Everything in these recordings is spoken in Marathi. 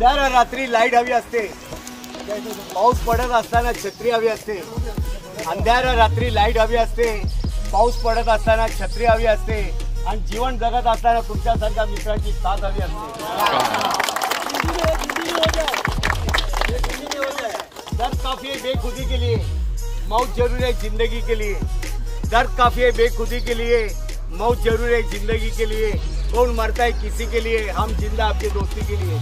अंधार रात्री लाईट हवी असते, पाऊस पडत असताना छत्री हवी असते. अंधार रात्री लाईट हवी असते, पाऊस पडत असताना छत्री हवी असते आणि जीवन जगत असताना तुमच्यासारख्या मित्राची साथ हवी असते. दर्द काफी है बेखुदी के लिए, मौत जरूर है जिंदगी के लिए. दर्द काफी है बेखुदी के लिए, मौत जरूर है जिंदगी के लिए. कौन मरता है किसी के लिए, हम जिंदा आपकी दोस्ती के लिए.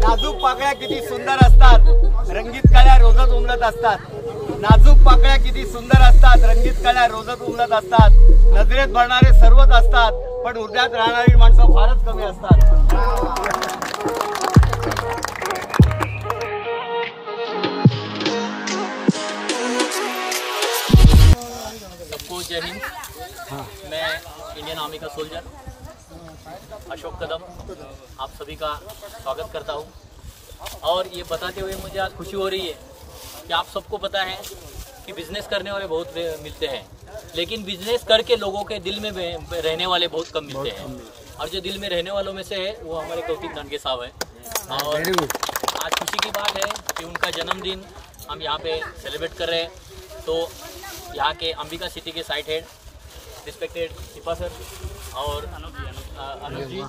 नाजूक पाकळ्या किती सुंदर असतात, रंगीत कळ्या रोजच उमलत असतात. नाजूक पाकळ्या किती सुंदर असतात, रंगीत कळ्या रोजच उमलत असतात. नजरेत भरणारे सर्वच असतात, पण हृदयात राहणारी माणसं फारच कमी असतात. सबको जय हिंद. मैं इंडियन आर्मी का सोल्जर अशोक कदम आप सभी का स्वागत करता हूं. और ये बताते हुए मुझे आज खुशी हो रही है कि आप सबको पता है कि बिजनेस करने वाले बहुत मिलते हैं, लेकिन बिजनेस करके लोगों के दिल में रहने वाले बहुत कम मिलते हैं. और जो दिल में रहने वालों में से है वो हमारे कौतिक दांडगे साहब हैं. और आज खुशी की बात है कि उनका जन्मदिन हम यहाँ पे सेलिब्रेट कर रहे हैं. तो यहाँ के अंबिका सिटी के site head respected Deepa sir और अनुज जी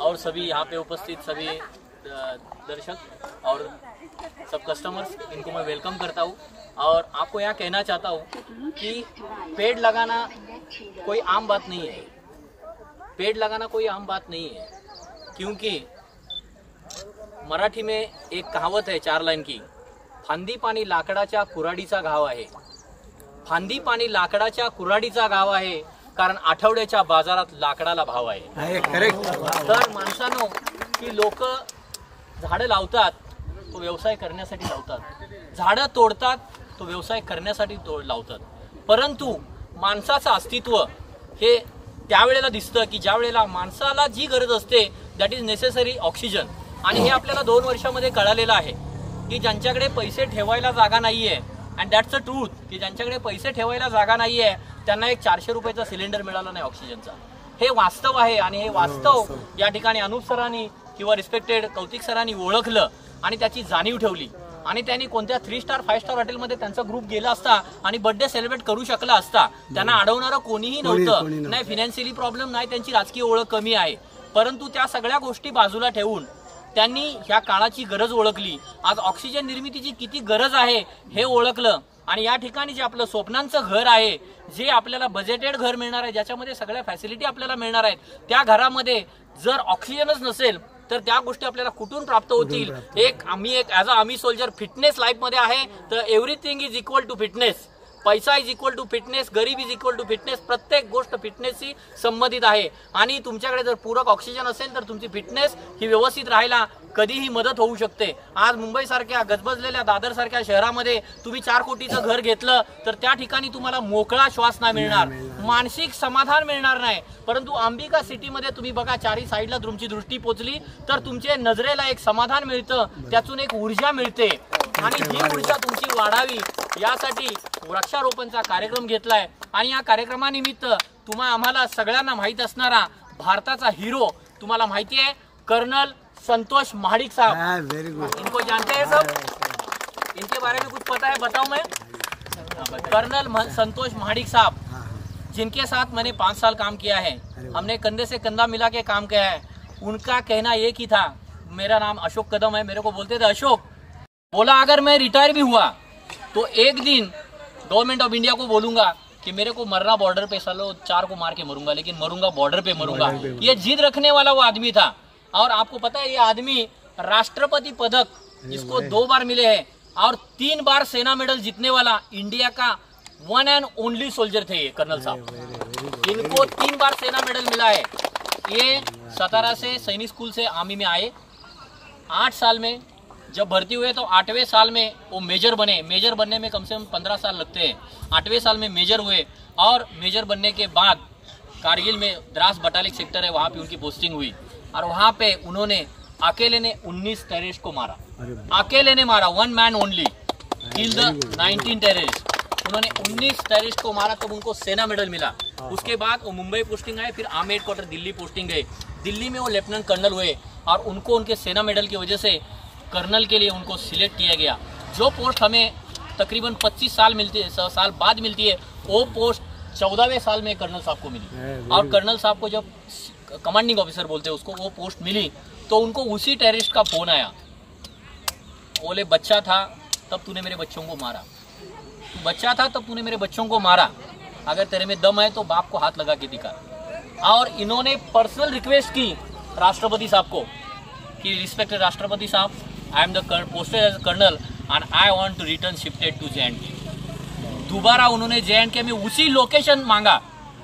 और सभी यहाँ पे उपस्थित सभी दर्शक और सब कस्टमर्स, इनको मैं वेलकम करता हूँ. और आपको यहाँ कहना चाहता हूँ कि पेड़ लगाना कोई आम बात नहीं है. पेड़ लगाना कोई आम बात नहीं है, क्योंकि मराठी में एक कहावत है 4 लाइन की, फांदी पाणी लाकडाच्या कुऱ्हाडीचा घाव आहे. फांदी पाणी लाकडाच्या कुऱ्हाडीचा घाव आहे, कारण आठवड्याच्या बाजारात लाकडाला भाव आहे. तर माणसानो, की लोक झाडं लावतात तो व्यवसाय करण्यासाठी लावतात, झाडं तोडतात तो व्यवसाय करण्यासाठी लावतात. परंतु माणसाचं अस्तित्व हे त्यावेळेला दिसतं की ज्या वेळेला माणसाला जी गरज असते, दॅट इज नेसेसरी ऑक्सिजन. आणि हे आपल्याला 2 वर्षामध्ये कळालेलं आहे की ज्यांच्याकडे पैसे ठेवायला जागा नाहीये, अँड दॅट्स अ ट्रूथ, की ज्यांच्याकडे पैसे ठेवायला जागा नाहीये त्यांना एक 400 रुपयाचा सिलेंडर मिळाला नाही ऑक्सिजनचा. हे वास्तव आहे. आणि हे वास्तव या ठिकाणी अनुप सरांनी किंवा रिस्पेक्टेड कौतिक सरांनी ओळखलं आणि त्याची जाणीव ठेवली. आणि त्यांनी कोणत्या 3 स्टार 5 स्टार हॉटेलमध्ये त्यांचा ग्रुप गेला असता आणि बर्थडे सेलिब्रेट करू शकला असता. त्यांना अडवणारं कोणीही नव्हतं. नाही फिनान्शियली प्रॉब्लेम, नाही त्यांची राजकीय ओळख कमी आहे, परंतु त्या सगळ्या गोष्टी बाजूला ठेवून त्यांनी ह्या काळाची गरज ओळखली. आज ऑक्सिजन निर्मितीची किती गरज आहे हे ओळखलं. आणि या ठिकाणी जे आपलं स्वप्नांचं घर आहे, जे आपल्याला बजेटेड घर मिळणार आहे, ज्याच्यामध्ये सगळ्या फॅसिलिटी आपल्याला मिळणार आहेत, त्या घरामध्ये जर ऑक्सिजनच नसेल तर त्या गोष्टी आपल्याला कुठून प्राप्त होतील. आम्ही as a army soldier fitness लाईफमध्ये आहे, तर everything is equal to fitness. पैसा इज इक्वल टू फिटनेस, गरीब इज इक्वल टू फिटनेस. प्रत्येक गोष्ट फिटनेसशी संबंधित आहे. आणि तुमच्याकडे जर पूरक ऑक्सिजन असेल तर तुमची फिटनेस ही व्यवस्थित राहायला कधीही मदत होऊ शकते. आज मुंबईसारख्या गजबजलेल्या दादरसारख्या शहरामध्ये तुम्ही 4 कोटीचं घर घेतलं तर त्या ठिकाणी तुम्हाला मोकळा श्वास नाही मिळणार, मानसिक समाधान मिळणार नाही. परंतु अंबिका सिटीमध्ये तुम्ही बघा, 4ही साईडला तुमची दृष्टी पोचली तर तुमच्या नजरेला एक समाधान मिळतं, त्यातून एक ऊर्जा मिळते. आणि ही ऊर्जा तुमची वाढावी यासाठी वृक्षारोपणचा कार्यक्रम घेतलाय. आणि या कार्यक्रमानिमित्त आम्हाला सगळ्यांना माहित असणारा भारताचा हिरो तुम्हाला माहिती आहे, कर्नल संतोष महाडिक साहब. Very good. इनको जानते हैं सब? इनके बारे में कुछ पता है? बताऊं मैं? कर्नल संतोष महाडिक साहब, जिनके साथ मैंने 5 साल काम किया है, हमने कंधे से कंधा मिला के काम किया है. उनका कहना एक ही था, मेरा नाम अशोक कदम है, मेरे को बोलते थे अशोक, बोला अगर मैं रिटायर भी हुआ तो एक दिन गवर्नमेंट ऑफ इंडिया को बोलूंगा कि मेरे को मरना बॉर्डर पे, सालो 4 को मार के मरूंगा, लेकिन मरूंगा बॉर्डर पे मरूंगा. ये जिद रखने वाला वो आदमी था. और आपको पता है ये आदमी राष्ट्रपति पदक इसको 2 बार मिले हैं और 3 बार सेना मेडल जीतने वाला इंडिया का 1 एंड ओनली सोल्जर थे ये कर्नल साहब. इनको 3 बार सेना मेडल मिला है. ये सतारा से सैनिक स्कूल से आर्मी में आए. 8 साल में जब भर्ती हुए तो 8वें साल में वो मेजर बने. मेजर बनने में कम से कम 15 साल लगते हैं. 8वें साल में मेजर हुए और मेजर बनने के बाद कारगिल में द्रास बटालिक सेक्टर है, वहाँ पे उनकी पोस्टिंग हुई. और वहाँ पे उन्होंने अकेले ने 19 टेररिस्ट को मारा. अकेले ने मारा, 1 man only kill the 19 terrorist. उन्होंने 19 टेररिस्ट को मारा, तब उनको सेना मेडल मिला। उसके बाद वो मुंबई पोस्टिंग आए, फिर आर्मी हेडक्वार्टर दिल्ली पोस्टिंग गए। दिल्ली में वो लेफ्टिनेंट कर्नल हुए और उनको उनके सेना मेडल की वजह से कर्नल के लिए उनको सिलेक्ट किया गया। जो पोस्ट हमें तकरीबन 25 साल बाद मिलती है, वो पोस्ट 14वें साल में कर्नल साहब को मिली। और कर्नल साहब को जब कमांडिंग ऑफिसर बोलते हैं उसको, वो पोस्ट मिली तो उनको उसी टेररिस्ट का फोन आया। बोले बच्चा था तब तूने मेरे बच्चों को मारा, बच्चा था तब तूने मेरे बच्चों को मारा, अगर तेरे में दम है तो बाप को हाथ लगा के दिखा। और इन्होंने पर्सनल रिक्वेस्ट की राष्ट्रपति साहब को कि रिस्पेक्टेड राष्ट्रपति साहब, I am the posted as colonel and I want to return shifted to JNK। दोबारा उन्होंने JNK में उसी लोकेशन मांगा।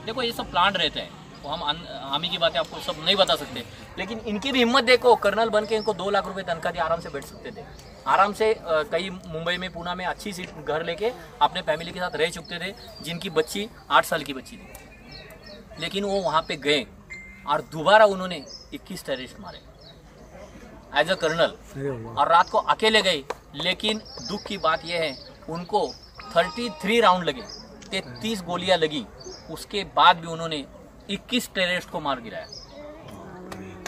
देखो ये सब प्लान रहते हैं, तो हम ही की बातें आपको सब नहीं बता सकते, लेकिन इनकी भी हिम्मत देखो। कर्नल बन के इनको 2 लाख रुपए तनख्वाह दी, आराम से बैठ सकते थे, आराम से कहीं मुंबई में, पूना में अच्छी सी घर लेके अपने फैमिली के साथ रह चुकते थे, जिनकी बच्ची 8 साल की बच्ची थी। लेकिन वो वहाँ पे गए और दोबारा उन्होंने 21 टेररिस्ट मारे एज अ कर्नल, और रात को अकेले गए। लेकिन दुख की बात यह है, उनको 33 राउंड लगे, 33 गोलियां लगी, उसके बाद भी उन्होंने 21 टेररिस्ट को मार गिराया।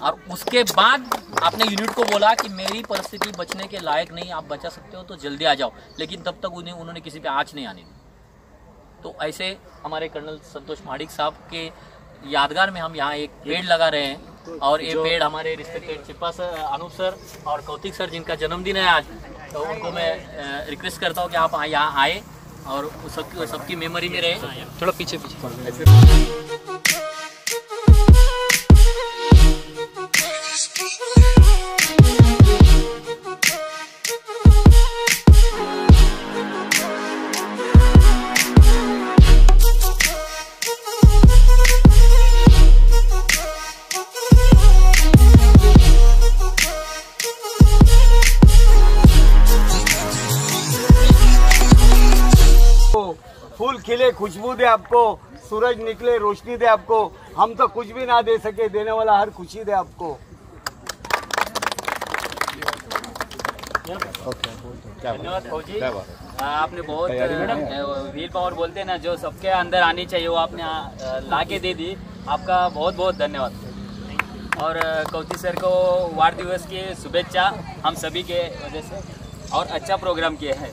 और उसके बाद अपने यूनिट को बोला कि मेरी परिस्थिति बचने के लायक नहीं, आप बचा सकते हो तो जल्दी आ जाओ, लेकिन तब तक उन्होंने किसी पे आँच नहीं आने दी। तो ऐसे हमारे कर्नल संतोष महाडिक साहब के यादगार में हम यहाँ एक पेड़ लगा रहे हैं, और ये पेड़ हमारे respected Chippa sir, Anup sir और कौतिक सर, जिनका जन्मदिन है आज, तो उनको मैं रिक्वेस्ट करता हूँ कि आप यहाँ आए और सबकी मेमोरी में रहे। थोड़ा पीछे फूल खिले खुशबू दे आपको, सूरज निकले रोशनी दे आपको, हम तो कुछ भी ना दे सके, देने वाला हर खुशी दे आपको। धन्यवाद फौजी, आपने बहुत व्हील पावर बोलते हैं ना, जो सबके अंदर आनी चाहिए वो आपने ला के दे दी। आपका बहुत बहुत धन्यवाद। और कौतिक सर को वार दिवस की शुभेच्छा हम सभी के वजह से, और अच्छा प्रोग्राम किया है।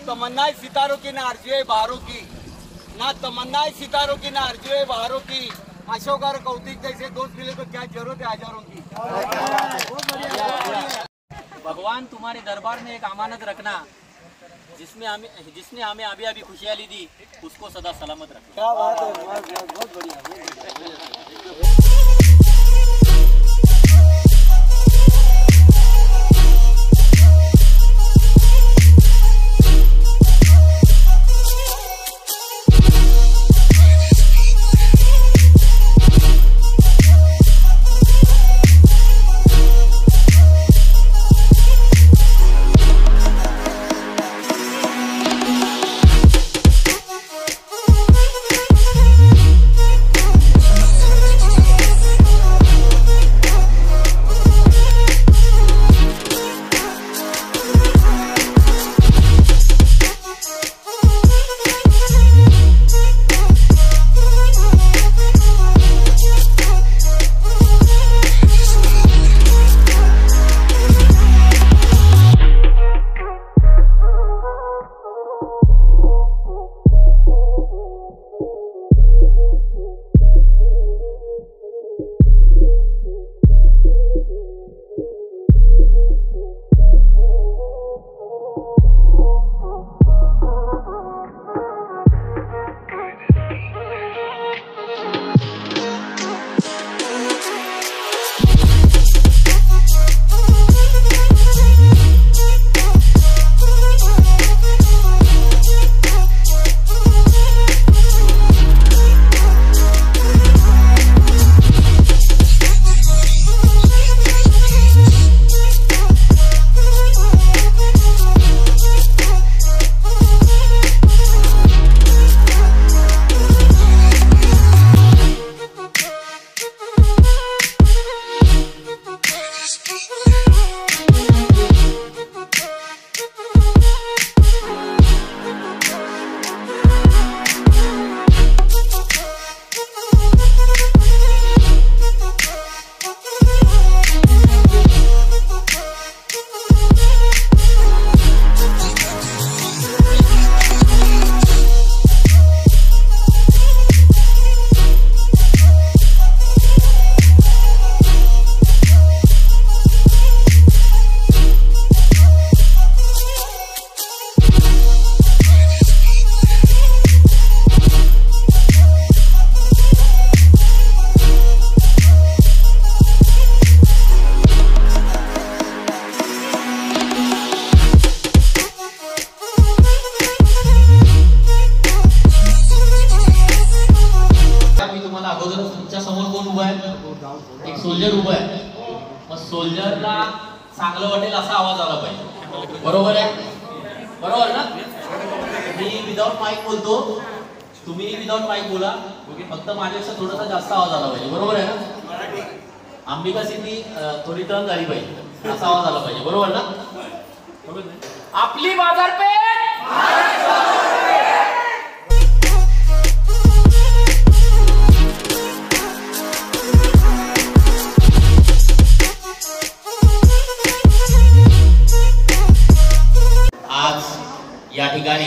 तमन्नाएं सितारों की ना आरज़ुएं बहारों की, ना तमन्नाएं सितारों की ना आरज़ुएं बहारों की। अशोक और कौतिक जैसे दोस्त मिले तो क्या जरूरत है हजारों की। भगवान तुम्हारे दरबार में एक अमानत रखना, जिसने हमें अभी अभी खुशहाली दी, उसको सदा सलामत रखना। क्या बात है, बहुत बढ़िया। तुमच्या समोर कोण उभा आहे? एक सोल्जर उभा आहे. मग सोल्जरला चांगलं वाटेल असा आवाज आला पाहिजे. बरोबर आहे? बरोबर ना? मी विदाउट माईक बोलतो, तुम्ही विदाउट माईक बोला, फक्त माझ्यापेक्षा थोडासा जास्त आवाज आला पाहिजे. बरोबर आहे ना? अंबिका सिटी थोडी टर्न झाली पाहिजे असा आवाज आला पाहिजे. बरोबर ना? आपली बाजारपेठ आज या ठिकाणी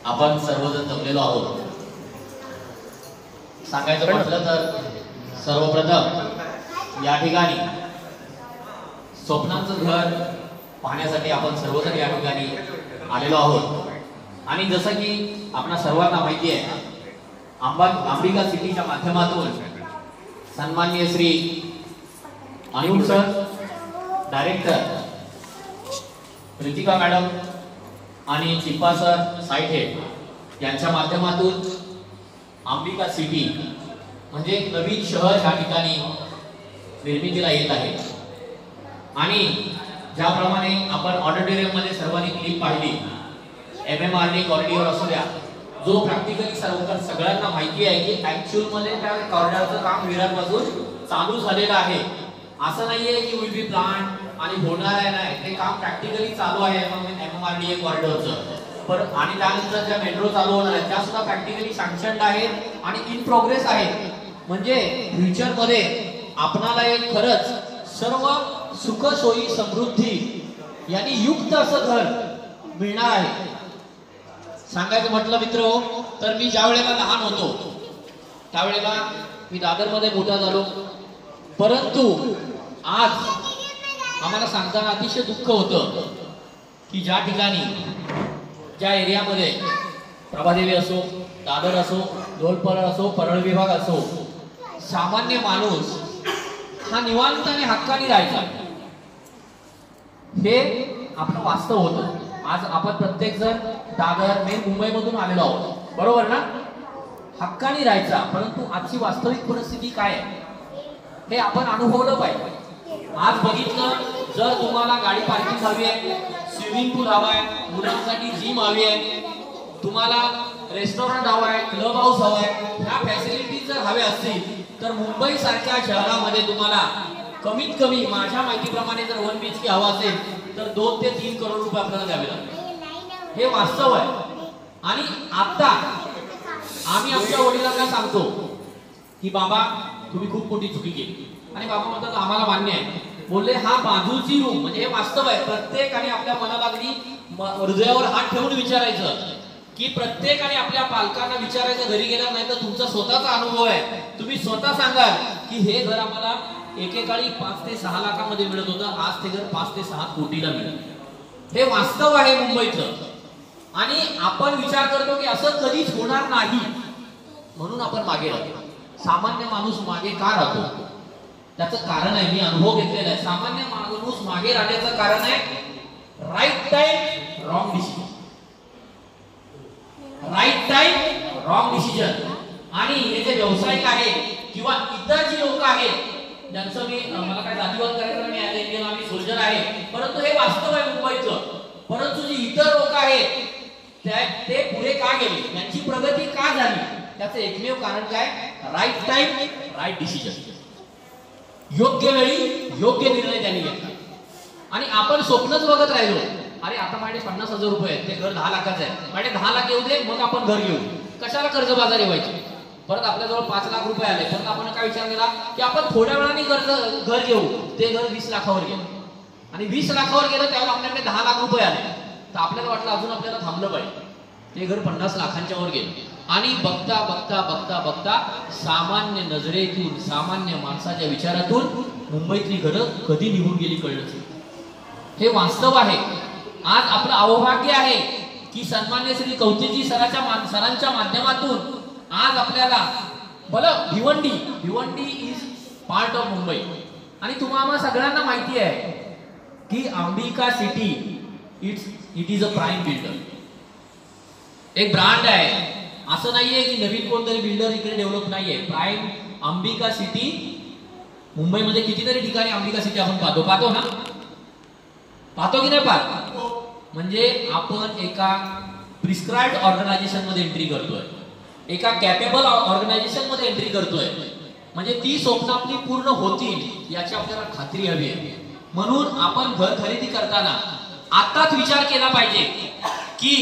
आपण सर्वजण जमलेलो आहोत. सांगायचं म्हटलं तर सर्वप्रथम या ठिकाणी स्वप्नांचं घर पाहण्यासाठी आपण सर्वजण या ठिकाणी आलेलो आहोत. आणि जसं की आपल्या सर्वांना माहिती आहे, अंबिका सिटीच्या माध्यमातून सन्माननीय Shri Anil sir, director Ritika madam आणि चिप्पा सर साईट हेड यांच्या माध्यमातून अंबिका सिटी म्हणजे नवीन शहर या ठिकाणी निर्मितीला येत आहे. आणि ज्याप्रमाणे आपण ऑडिटोरियम मध्ये सर्वांनी क्लिप पाहिली, MMRD कॉरिडॉर असू द्या, जो प्रॅक्टिकली सगळ्यांना माहिती आहे की ऍक्च्युअल मध्ये त्या कॉरिडॉरचं काम विरारपासून चालू झालेलं आहे. असं नाहीये की विल बी प्लांट आणि होणार आहे, नाही, ते काम प्रॅक्टिकली चालू आहे MMRD कॉरिडॉरचं. आणि त्यानंतर ज्या मेट्रो चालू होणार आहेत त्या सुद्धा प्रॅक्टिकली सँक्शन्ड आहेत आणि इन प्रोग्रेस आहेत. म्हणजे फ्युचर मध्ये आपणाला एक खरंच सर्व सुख सोयी समृद्धी यांनी युक्त असं घर मिळणार आहे. सांगायचं म्हटलं मित्र तर मी ज्या वेळेला लहान होतो त्यावेळेला मी दादरमध्ये मोठा झालो, परंतु आज आम्हाला सांगताना अतिशय दुःख होतं की ज्या ठिकाणी ज्या एरियामध्ये प्रभादेवी असो, दादर असो, ढोलपरळ असो, परळ विभाग असो, सामान्य माणूस हा निवांत आणि हक्कानी राहायचा, हे आपलं वास्तव होतं. आज आपण प्रत्येक जण दादर मेन मुंबईमधून आलेलो आहोत, बरोबर ना? हक्कानी राहायचा. परंतु आजची वास्तविक परिस्थिती काय आहे हे आपण अनुभवलं पाहिजे. आज बघितलं, जर तुम्हाला गाडी पार्किंग हवी आहे, स्विमिंग पूल हवा आहे, मुलांसाठी जिम हवी आहे, तुम्हाला रेस्टॉरंट हवा आहे, क्लब हाऊस हवा आहे, ह्या फॅसिलिटीज जर हव्या असतील तर मुंबई सारख्या शहरामध्ये तुम्हाला कमीत कमी माझ्या माहितीप्रमाणे जर 1 BHK हवा असेल तर 2 ते 3 करोड रुपये आपल्याला द्यावे लागतील. हे वास्तव आहे. आणि आता आम्ही आमच्या वडिलांना सांगतो की बाबा तुम्ही खूप मोठी चुकी केली, आणि बाबा म्हणतात आम्हाला मान्य आहे. बोलले हा बाजूची रूम, म्हणजे हे वास्तव आहे. प्रत्येकाने आपल्या मनाला अगदी हृदयावर हात ठेवून विचारायचं की प्रत्येकाने आपल्या पालकांना विचारायचं घरी गेल्यावर, नाही तर तुमचा स्वतःचा अनुभव आहे, तुम्ही स्वतः सांगाल की हे घर आम्हाला एकेकाळी 5 ते 6 लाखामध्ये मिळत होतं, आज ते घर 5 ते 6 कोटीला मिळत. हे वास्तव आहे मुंबईचं. आणि आपण विचार करतो की असं कधीच होणार नाही म्हणून आपण मागे राहतो. सामान्य माणूस मागे का राहतो त्याचं कारण आहे, मी अनुभव घेतलेला आहे. सामान्य माणूस मागे राहण्याचं कारण आहे right time wrong decision. Right time wrong decision. आणि हे जे व्यावसायिक आहेत किंवा इतर जी लोक आहेत ज्यांचं मला काय जातीवाद करायचं, मी ऍज इंडियन आर्मी सोल्जर आहे, परंतु हे वास्तव आहे मुंबईचं. परंतु जी इतर लोक आहेत ते पुढे का गेले, त्यांची प्रगती का झाली, त्याचं एकमेव कारण काय, राईट टाइम राईट डिसिजन. योग्य वेळी योग्य निर्णय त्यांनी घेतला. आणि आपण स्वप्नच बघत राहिलो, अरे आता माझे 50,000 रुपये आहेत, ते घर 10 लाखाचं आहे, माझे 10 लाख येऊ दे मग आपण घर घेऊ. कशाला कर्जबाजारी व्हायचे. परत आपल्याजवळ 5 लाख रुपये आले, परत आपण काय विचार केला की आपण थोड्या वेळाने घर घेऊ. ते घर 20 लाखावर गेलं, आणि 20 लाखावर गेलं त्यावेळेला आपल्याकडे 10 लाख रुपये आले, तर आपल्याला वाटलं अजून आपल्याला थांबलं पाहिजे. ते घर 50 लाखांच्या वर गेलं. आणि बघता बघता बघता बघता सामान्य नजरेतून, सामान्य माणसाच्या विचारातून मुंबईतली घरं कधी निघून गेली कळलं. हे वास्तव आहे. आज आपलं अहोभाग्य आहे की सन्मान्य श्री कौतिकजी सरांच्या माध्यमातून आज आपल्याला Bhiwandi is part of Mumbai. आणि तुम्हाला सगळ्यांना माहिती आहे की Ambika city it is a prime builder. एक ब्रँड आहे. असं नाहीये की नवीन कोणतरी बिल्डर इकडे डेव्हलप नाहीये. प्राईम अंबिका सिटी, मुंबईमध्ये कितीतरी ठिकाणी अंबिका सिटी आपण पाहतो ना, पाहतो की नाही पाहत. म्हणजे आपण एका प्रिस्क्राइब्ड ऑर्गनायझेशन मध्ये एंट्री करतोय, एका कॅपेबल ऑर्गनायझेशन मध्ये एंट्री करतोय. म्हणजे ती स्वप्न आपली पूर्ण होतील याची आपल्याला खात्री हवी आहे. म्हणून आपण घर खरेदी करताना आताच विचार केला पाहिजे की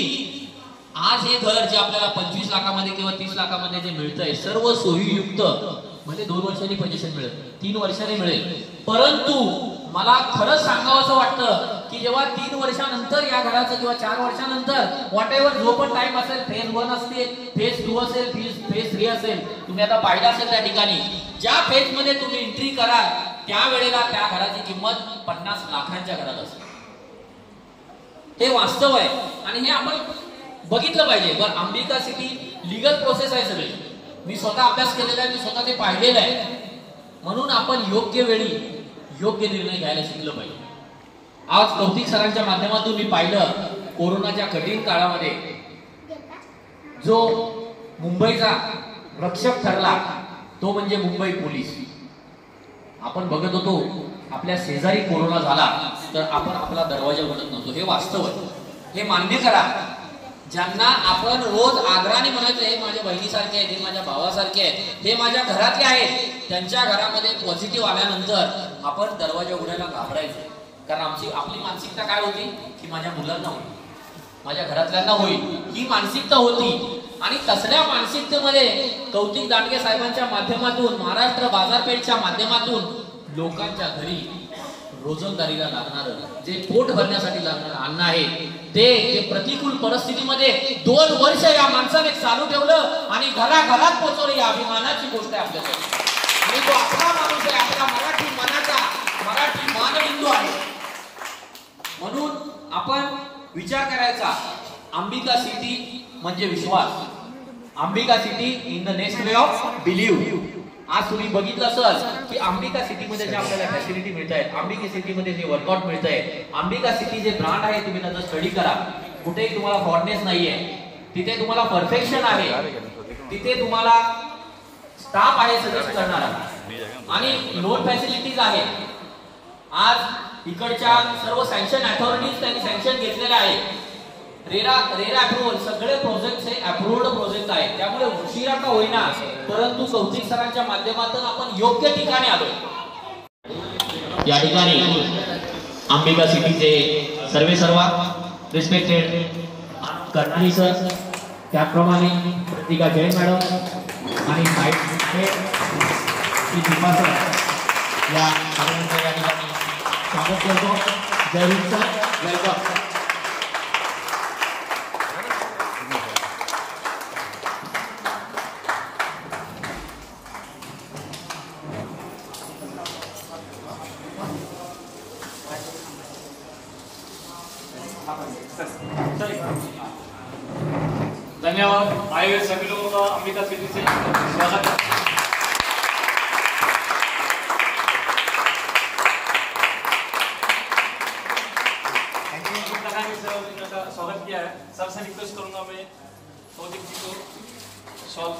आज हे घर जे आपल्याला 25 लाखामध्ये किंवा 30 लाखामध्ये जे मिळतंय, सर्व सोयीयुक्त, म्हणजे 2 वर्षांनी पोझिशन मिळेल, 3 वर्षांनी मिळेल. परंतु मला खरंच सांगावं असं वाटतं की जेव्हा 3 वर्षानंतर या घराचं किंवा 4 वर्षानंतर व्हॉट एव्हर जो पण टाइम असेल, फेज 1 असेल, फेज 2 असेल, फेज 3 असेल, तुम्ही आता पाहिलं असेल त्या ठिकाणी ज्या फेज मध्ये तुम्ही एंट्री कराल त्यावेळेला त्या घराची किंमत 50 लाखांच्या घरात असेल. हे वास्तव आहे आणि हे आपण बघितलं पाहिजे. बरं, अंबिका सिटी लीगल प्रोसेस आहे सगळी, मी स्वतः अभ्यास केलेला आहे, मी स्वतः ते पाहिलेलं आहे. म्हणून आपण योग्य वेळी योग्य निर्णय घ्यायला शिकलं पाहिजे. आज कौतिक सरांच्या माध्यमातून मी पाहिलं कोरोनाच्या कठीण काळामध्ये जो मुंबईचा रक्षक ठरला तो म्हणजे मुंबई पोलीस. आपण बघत होतो आपल्या शेजारी कोरोना झाला तर आपण आपला दरवाजा उघडत नव्हतो. हे वास्तव आहे, हे मान्य करा. ज्यांना आपण रोज आदराने म्हणायचं हे माझ्या बहिणीसारखे आहेत, हे माझ्या भावासारखे आहेत, हे माझ्या घरातले आहेत, त्यांच्या घरामध्ये पॉझिटिव्ह आल्यानंतर आपण दरवाजा उघडायला घाबरायचो. कारण आपली मानसिकता काय होती की माझ्या मुलांना होईल, माझ्या घरातल्यांना होईल, ही मानसिकता होती. आणि तसल्या मानसिकतेमध्ये कौतिक दांडगे साहेबांच्या माध्यमातून, महाराष्ट्र बाजारपेठच्या माध्यमातून लोकांच्या घरी रोजंदारीला लागणारं जे पोट भरण्यासाठी लागणारं अन्न आहे ते प्रतिकूल परिस्थितीमध्ये 2 वर्ष या माणसाने चालू ठेवलं आणि घराघरात पोहोचवलं. ही अभिमानाची गोष्ट आहे आपल्यासाठी. आणि तो आपला माणूस आहे, आपला मराठी मनाचा, मराठी मानबिंदू आहे. म्हणून आपण विचार करायचा, अंबिका सिटी म्हणजे विश्वास, Ambika city in the next way of believe. आज तुम्ही बघितलं असेल की अंबिका सिटीमध्ये जे आपल्याला फॅसिलिटी मिळत आहेत, अंबिका सिटीमध्ये जे वर्कआउट मिळत आहे, अंबिका सिटी जे ब्रँड आहे तुम्ही त्याचा स्टडी करा. कुठेही तुम्हाला फ्रॉडनेस नाहीये, तिथे तुम्हाला परफेक्शन आहे, तिथे तुम्हाला स्टाफ आहे सजेस्ट करणारा आणि लोन फॅसिलिटीज आहे. आज इकडच्या सर्व सँक्शन अथॉरिटीज त्यांनी सँक्शन घेतलेले आहे. रेरा अप्रुव्हल सगळे प्रोजेक्ट हे अप्रूव्ड प्रोजेक्ट आहेत. त्यामुळे उशिरा का होईना परंतु कौतिक सरांच्या माध्यमातून आपण योग्य ठिकाणी आलो. या ठिकाणी अंबिका सिटीचे सर्वा रिस्पेक्टेड कर्नाली सर, त्याप्रमाणे प्रतिका जैन मॅडम आणि दीपा सर या सगळ्यांचं या ठिकाणी स्वागत करतो. जय हिंद सर, वेलकम. धन्यवाद. आए हुए सभी लोगों का अंबिका सिटी से स्वागत है. स्वागत किया है. सर से रिक्वेस्ट करूंगा मैं कौतिक जी को स्वागत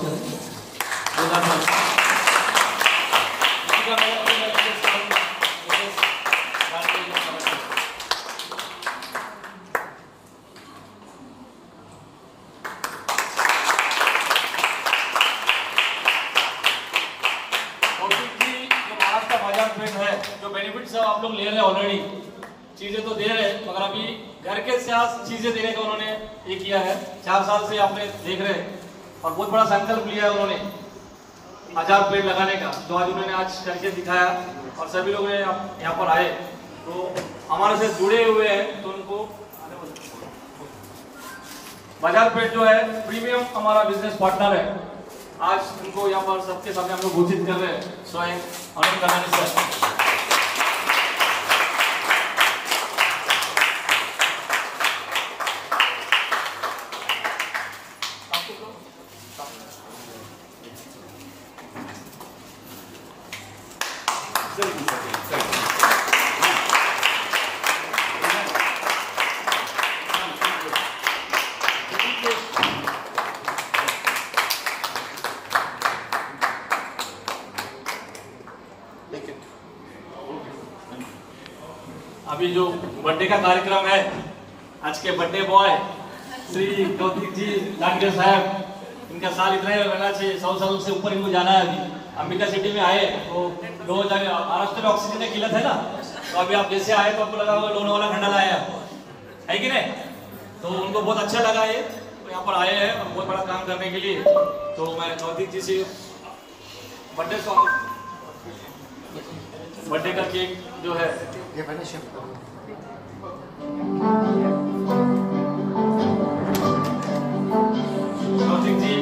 करें. जो बेनिफिट्स आप लोग ले रहे हैं ऑलरेडी, चीजें तो दे रहे हैं, मगर अभी घर के साथ चीजें देने का उन्होंने ये किया है. 4 साल से आपने देख रहे हैं और बहुत बड़ा संकल्प लिया है उन्होंने 1000 पेड़ लगाने का, जो आज उन्होंने आज करके दिखाया. और सभी लोग यहाँ पर आए तो हमारे से जुड़े हुए हैं, तो उनको बाजार पेड़ जो है प्रीमियम हमारा बिजनेस पार्टनर है. आज उनको यहाँ पर सबके सामने हम लोग घोषित कर रहे हैं. स्वयं अनिल कर्नाली सर. अभी जो बर्थडे का कार्यक्रम है, आज के बर्थडे बॉय श्री कौतिक जी लाडगे साहब, इनका साल इतना ही रहना चाहिए, 100 साल से ऊपर इनको जाना है। अभी अंबिका सिटी में आए तो रोज आगे महाराष्ट्र में ऑक्सीजन की किल्लत है ना, तो अभी आप जैसे आए तो आपको लगा होगा लोनावाला खंडा लाया है कि नहीं, तो उनको बहुत अच्छा लगा ये, तो यहाँ पर आए हैं और बहुत बड़ा काम करने के लिए। तो मैं कौतिक जी से बर्थडे सॉन्ग, बर्थडे का केक जो है कौतिक जी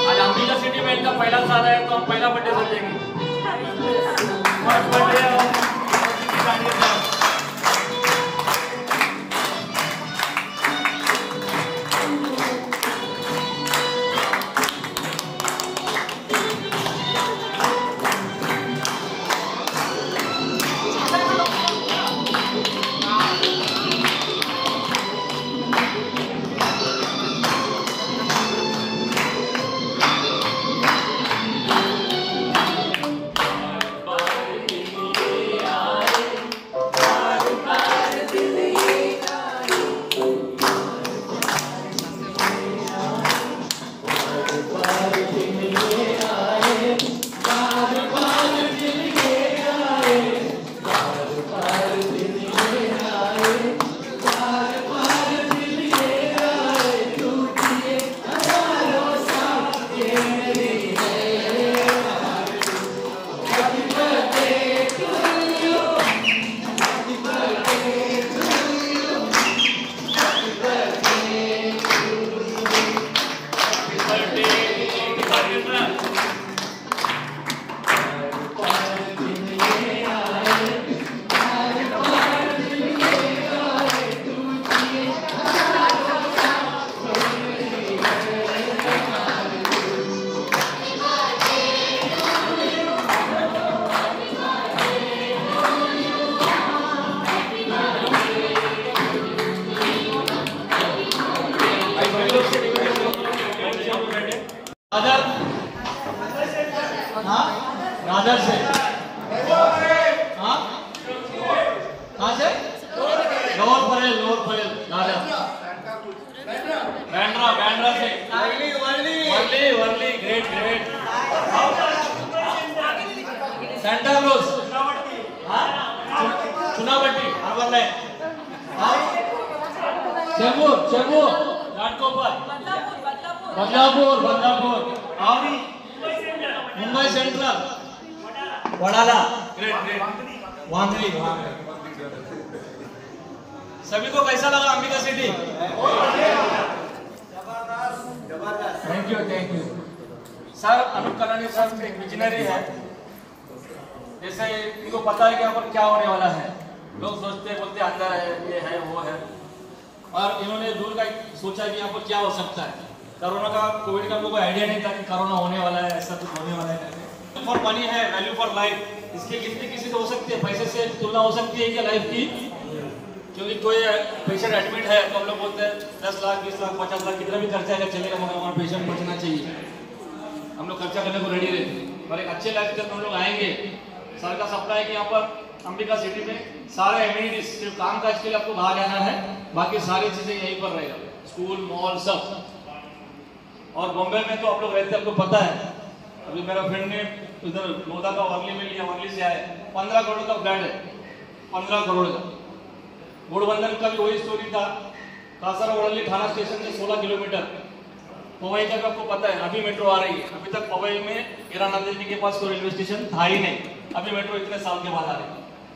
आज अंबिका सिटी में इनका पहला साल है, तो हम पहला बर्थडे समझेंगे। फर्स्ट बर्थडे राजर से, हाँ कहाँ से? लोअर परेल राजर, बैंड्रा से, वर्ली ग्रेट, सेंटा क्रूज, चुनावटी, harbour line, Chembur, Ghatkopar, Badlapur, Mumbai central, Wadala, ग्रेट, वांगली। सभी को कैसा लगा Ambika city? Thank you sir. Anoop Kalani sir एक विजनरी है, जैसे इनको पता है कि यहाँ पर क्या होने वाला है। लोग सोचते बोलते अंदर है, ये है वो है, और इन्होंने दूर का सोचा कि यहाँ पर क्या हो सकता है। कोरोना का, कोविड का कोई आइडिया नहीं था कि कोरोना होने वाला है, ऐसा कुछ होने वाला है। फॉर मनी है, वैल्यू फॉर लाइफ, इसकी कितनी किसी को हो सकती है, पैसे से तुलना हो सकती है क्या लाइफ की? क्योंकि कोई पेशेंट एडमिट है तो हम लोग बोलते हैं 10 लाख 20 लाख 50 लाख कितना भी खर्चा है चलेगा, मगर हमारा पेशेंट बचना चाहिए, हम लोग खर्चा करने को रेडी रहते। और एक अच्छे लाइफ के हम लोग आएंगे। सर का सपना है कि यहाँ पर अंबिका सिटी में सारे एमिनिटीज, सिर्फ काम काज के लिए आपको बाहर जाना है, बाकी सारी चीजें यहीं पर रहेगा, स्कूल मॉल सब। और बॉम्बे में तो आप लोग रहते हैं, आपको पता है। अभी मेरा फ्रेंड ने उधर लोधा का वर्ली में लिया, वर्ली से आए, 15 करोड़ का फ्लैट है, 15 करोड़ का। गुड़बंधन का भी वही स्टोरी था, कासरगोड थाना स्टेशन से 16 किलोमीटर। पवई का भी आपको पता है, अभी मेट्रो आ रही है। अभी तक पवई में हीरानंद जी के पास कोई रेलवे स्टेशन था ही नहीं, अभी मेट्रो इतने साल के बाद आ रही है।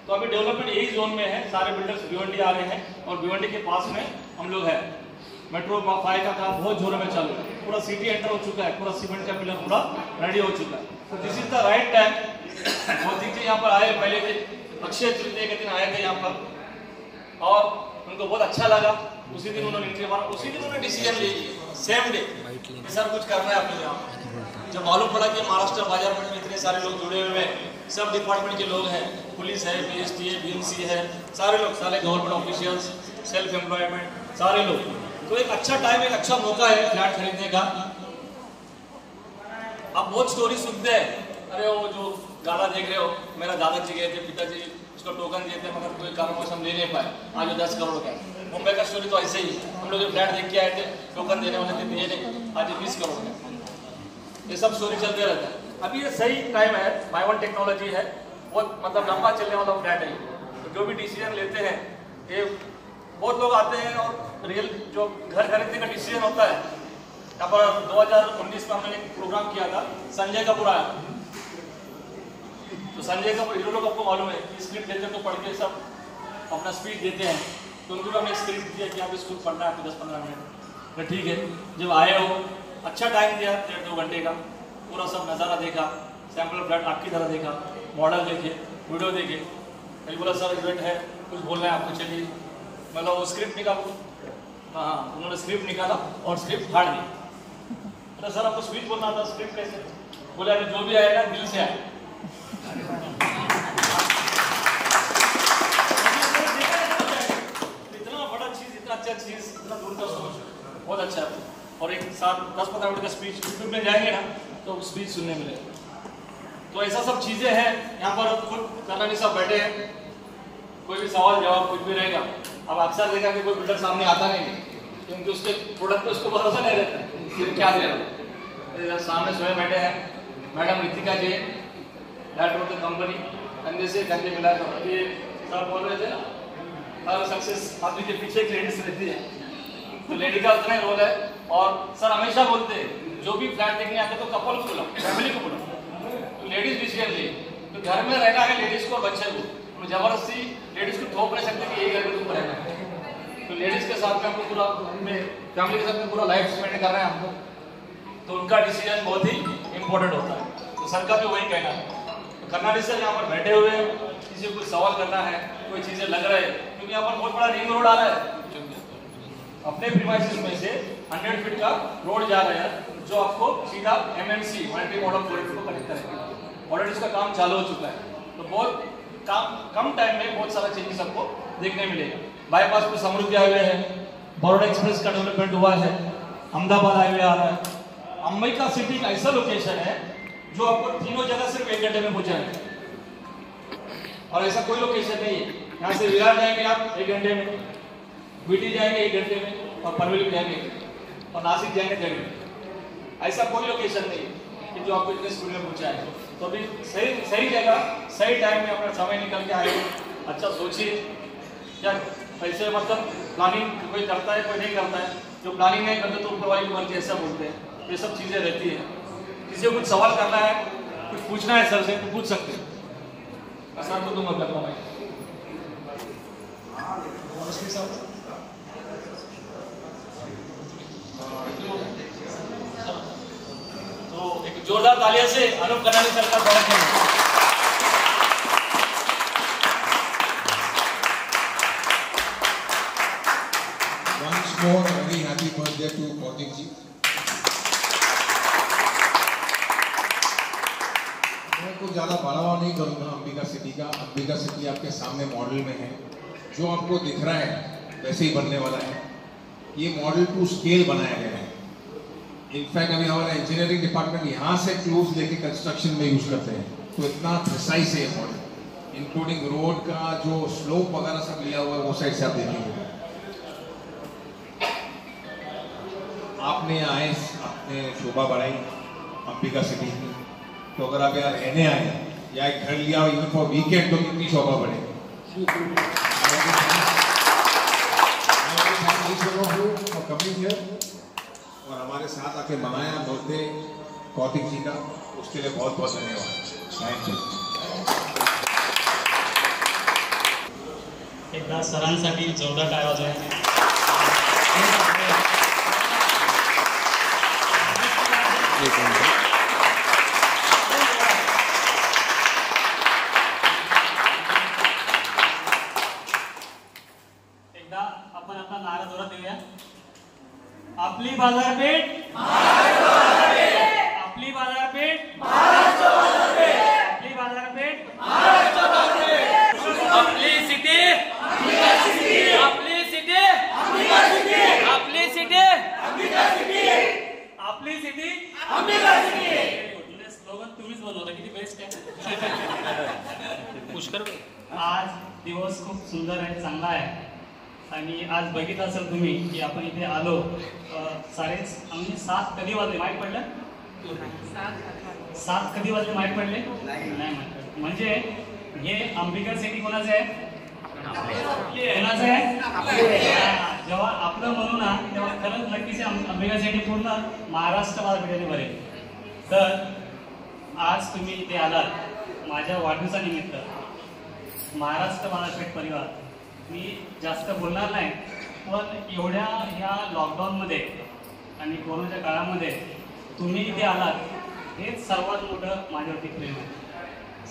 तो अभी डेवलपमेंट यही जोन में है, सारे बिल्डर्स भिवंडी आ रहे हैं और भिवंडी के पास में हम लोग है। मेट्रो 5 का काम बहुत जोरों में चालू है, पूरा सिटी एंटर हो चुका है, पूरा सीमेंट का पिलर पूरा रेडी हो चुका है। तो this is the right time. Modi ji यहाँ पर आए, पहले अक्षय तृतीया के दिन आए थे यहाँ पर और उनको बहुत अच्छा लगा। उसी दिन उन्होंने डिसीजन ले लिया, सेम डे सर कुछ करना है अपने यहाँ। जब मालूम पड़ा कि महाराष्ट्र बाजार में इतने सारे लोग जुड़े हुए हैं, सब डिपार्टमेंट के लोग हैं, पुलिस है, BST है, BMC है, सारे लोग, सारे गवर्नमेंट ऑफिशियल्स, सेल्फ एम्प्लॉयमेंट, सारे लोग। तो एक अच्छा टाइम, एक अच्छा मौका है फ्लैट खरीदने का। आप बहुत स्टोरी सुनते हैं, अरे वो जो गाना देख रहे हो, मेरा दादाजी गए थे, पिताजी उसको टोकन दिए थे मगर कोई कारणवश हम ले नहीं पाए, आज वो 10 करोड़ का। मुंबई का स्टोरी तो ऐसे ही, हम लोग फ्लैट देख के आए थे, टोकन देने वाले थे, दिए नहीं, आज ये 20 करोड़ का। ये सब स्टोरी चलते रहता है। अभी ये सही टाइम है, बाय वन टेक्नोलॉजी है, बहुत मतलब लंबा चलने वाला फ्लैट है। तो जो भी डिसीजन लेते हैं, ये बहुत लोग आते हैं और रियल जो घर खरीदने का डिसीजन होता है। यहाँ पर 2019 में हमने एक प्रोग्राम किया था, संजय कपूर आया। तो संजय कपूर हीरो लोग आपको मालूम है कि स्क्रिप्ट देते हैं तो पढ़ के सब अपना स्पीच देते हैं। तो उनको भी हमने स्क्रिप्ट दिया कि आप इसको पढ़ना है 10-15 मिनट। तो ठीक है, जब आए हो अच्छा टाइम दिया, 1.5-2 घंटे का, पूरा सब नज़ारा देखा, सैम्पल फ्लैट आपकी तरह देखा, मॉडल देखे, वीडियो देखे। मैंने बोला सर इवेंट है, कुछ बोलना है आपको, चलिए। मतलब वो स्क्रिप्ट निकालो, हाँ उन्होंने स्क्रिप्ट निकाला और स्क्रिप्ट फाड़ दी। तो सर आपको स्पीच बोलना था, स्क्रिप्ट कैसे? बोले अरे जो भी आएगा दिल से आए। इतना बड़ा चीज, इतना अच्छा चीज, इतना दूर का सोच, बहुत अच्छा है। और एक साथ 10-15 मिनट का स्पीच यूट्यूब में जाएंगे ना तो स्पीच सुनने मिलेगा। तो ऐसा सब चीजें हैं। यहाँ पर खुद करनानी साहब बैठे हैं, कोई भी सवाल जवाब कुछ भी रहेगा। अब अक्सर देखा कि कोई बिल्डर सामने आता नहीं, क्योंकि उसके प्रोडक्ट पे उसको भरोसा नहीं रहता कि क्या दे रहा है। सामने स्वयं बैठे हैं madam Ritika ji, director of the company, कंधे से कंधे मिला कर। ये सर बोल रहे थे ना, हर सक्सेस आदमी के पीछे एक लेडीज रहती है, तो लेडी का उतना ही रोल है। और सर हमेशा बोलते हैं जो भी फ्लैट देखने आते तो कपल को बुलाओ, फैमिली को बुलाओ, तो लेडीज डिसीजन ले। तो घर में रहना है लेडीज को और बच्चे को, तो जबरदस्ती लेडीज को थोप नहीं सकते कि यही घर में तुमको रहना है। तो लेडीज के साथ में हमको पूरा फैमिली के साथ में पूरा लाइफ स्पेंड कर रहे हैं हमको, तो उनका डिसीजन बहुत ही इम्पोर्टेंट होता है। तो सर का भी वही कहना है। तो कर्नाटक सर यहाँ पर बैठे हुए हैं, किसी को कुछ सवाल करना है, कोई चीजें लग रहा है, क्योंकि यहाँ पर बहुत बड़ा रिंग रोड आ रहा है। अपने प्रीमाइसेस में से 100 फीट का रोड जा रहा है, जो आपको सीधा MMC मल्टी मॉडल कॉरिडोर को कनेक्ट करेगा। ऑलरेडी इसका काम चालू हो चुका है, तो बहुत कम टाइम में बहुत सारा चेंजेस आपको देखने मिलेगा। बाईपास पे समृद्धि हाईवे है, बड़ौदा एक्सप्रेस का डेवलपमेंट हुआ है, अहमदाबाद हाईवे आ रहा है। अंबई का सिटी का ऐसा लोकेशन है जो आपको तीनों जगह सिर्फ 1 घंटे में पहुंचाएगा। और ऐसा कोई लोकेशन नहीं है। यहाँ से विरार जाएंगे आप 1 घंटे में, बीटी जाएंगे 1 घंटे में, और पनवेल जाएंगे, और नासिक जाएंगे 1.5 घंटे। ऐसा कोई लोकेशन नहीं है कि जो आपको इतने स्पीड में पहुंचाए। तो अभी सही जगह सही टाइम में अपना समय निकल के आए। अच्छा सोचिए, क्या ऐसे मतलब प्लानिंग कोई करता है, कोई नहीं करता है। जो प्लानिंग नहीं करते तो ऊपर वाली की मर्जी, ऐसा बोलते हैं। ये सब चीज़ें रहती हैं। किसी को कुछ सवाल करना है, कुछ पूछना है सर से, तो पूछ सकते हैं। सर को दूंगा करना भाई। तो एक जोरदार तालियां से अनूप कर्नाटक सर का स्वागत करें। Once more, very happy birthday to Kautik ji. मैं कुछ ज़्यादा बढ़ावा नहीं करूँगा अंबिका सिटी का। अंबिका सिटी आपके सामने मॉडल में है, जो आपको दिख रहा है वैसे ही बनने वाला है। ये मॉडल टू स्केल बनाया गया है। इनफैक्ट अभी हमारा इंजीनियरिंग डिपार्टमेंट यहाँ से क्लूज लेके कंस्ट्रक्शन में यूज करते हैं, तो इतना प्रिसाइज है मॉडल, इंक्लूडिंग रोड का जो स्लोप वगैरह सब लिया हुआ है, वो साइड से आप देखेंगे। आपने आए, आपने शोभा बढ़ाई अंबिका सिटी की, तो अगर आप यहाँ रहने आए या एक घर लिया इवन फॉर वीकेंड, तो कितनी शोभा बढ़ेगी। और हमारे साथ आके मनाया बोलते कौतिक जी का, उसके लिए बहुत बहुत धन्यवाद। Thank you. एकदा सरांसाठी जोरदार टाळ्या वाजवायचे। एकदा आपण आता नारा जोरात देऊया। आपली बाजारपेठ, आपली बाजारपेठ, आपली बाजारपेठ, आपली सिटी, आपली सिटी, आपली सिटी, आपली सिटी, आपली सिटी। खुश कर आज दिवस खूप सुंदर आहे, चांगला आहे. आणि आज बघितलं असेल तुम्ही की आपण इथे आलो आम्ही 7 कधी वाजले माहीत पडलं? 7 कधी वाजले माहीत पडले? नाही माहीत पडले. म्हणजे हे अंबिका सिटी कोणाचं आहे? कोणाचं आहे? जेव्हा आपलं म्हणू ना तेव्हा खरंच नक्कीच अंबिका सिटी पूर्ण महाराष्ट्र बाजारपेठेने भरेल. तर आज तुम्ही इथे आलात माझ्या वाढदिवसानिमित्त. महाराष्ट्र बाजारपेठ परिवार, मी जास्त बोलणार नाही, पण एवढ्या ह्या लॉकडाऊनमध्ये आणि कोरोनाच्या काळामध्ये तुम्ही इथे आलात हेच सर्वात मोठं माझ्यावरती प्रेम आहे.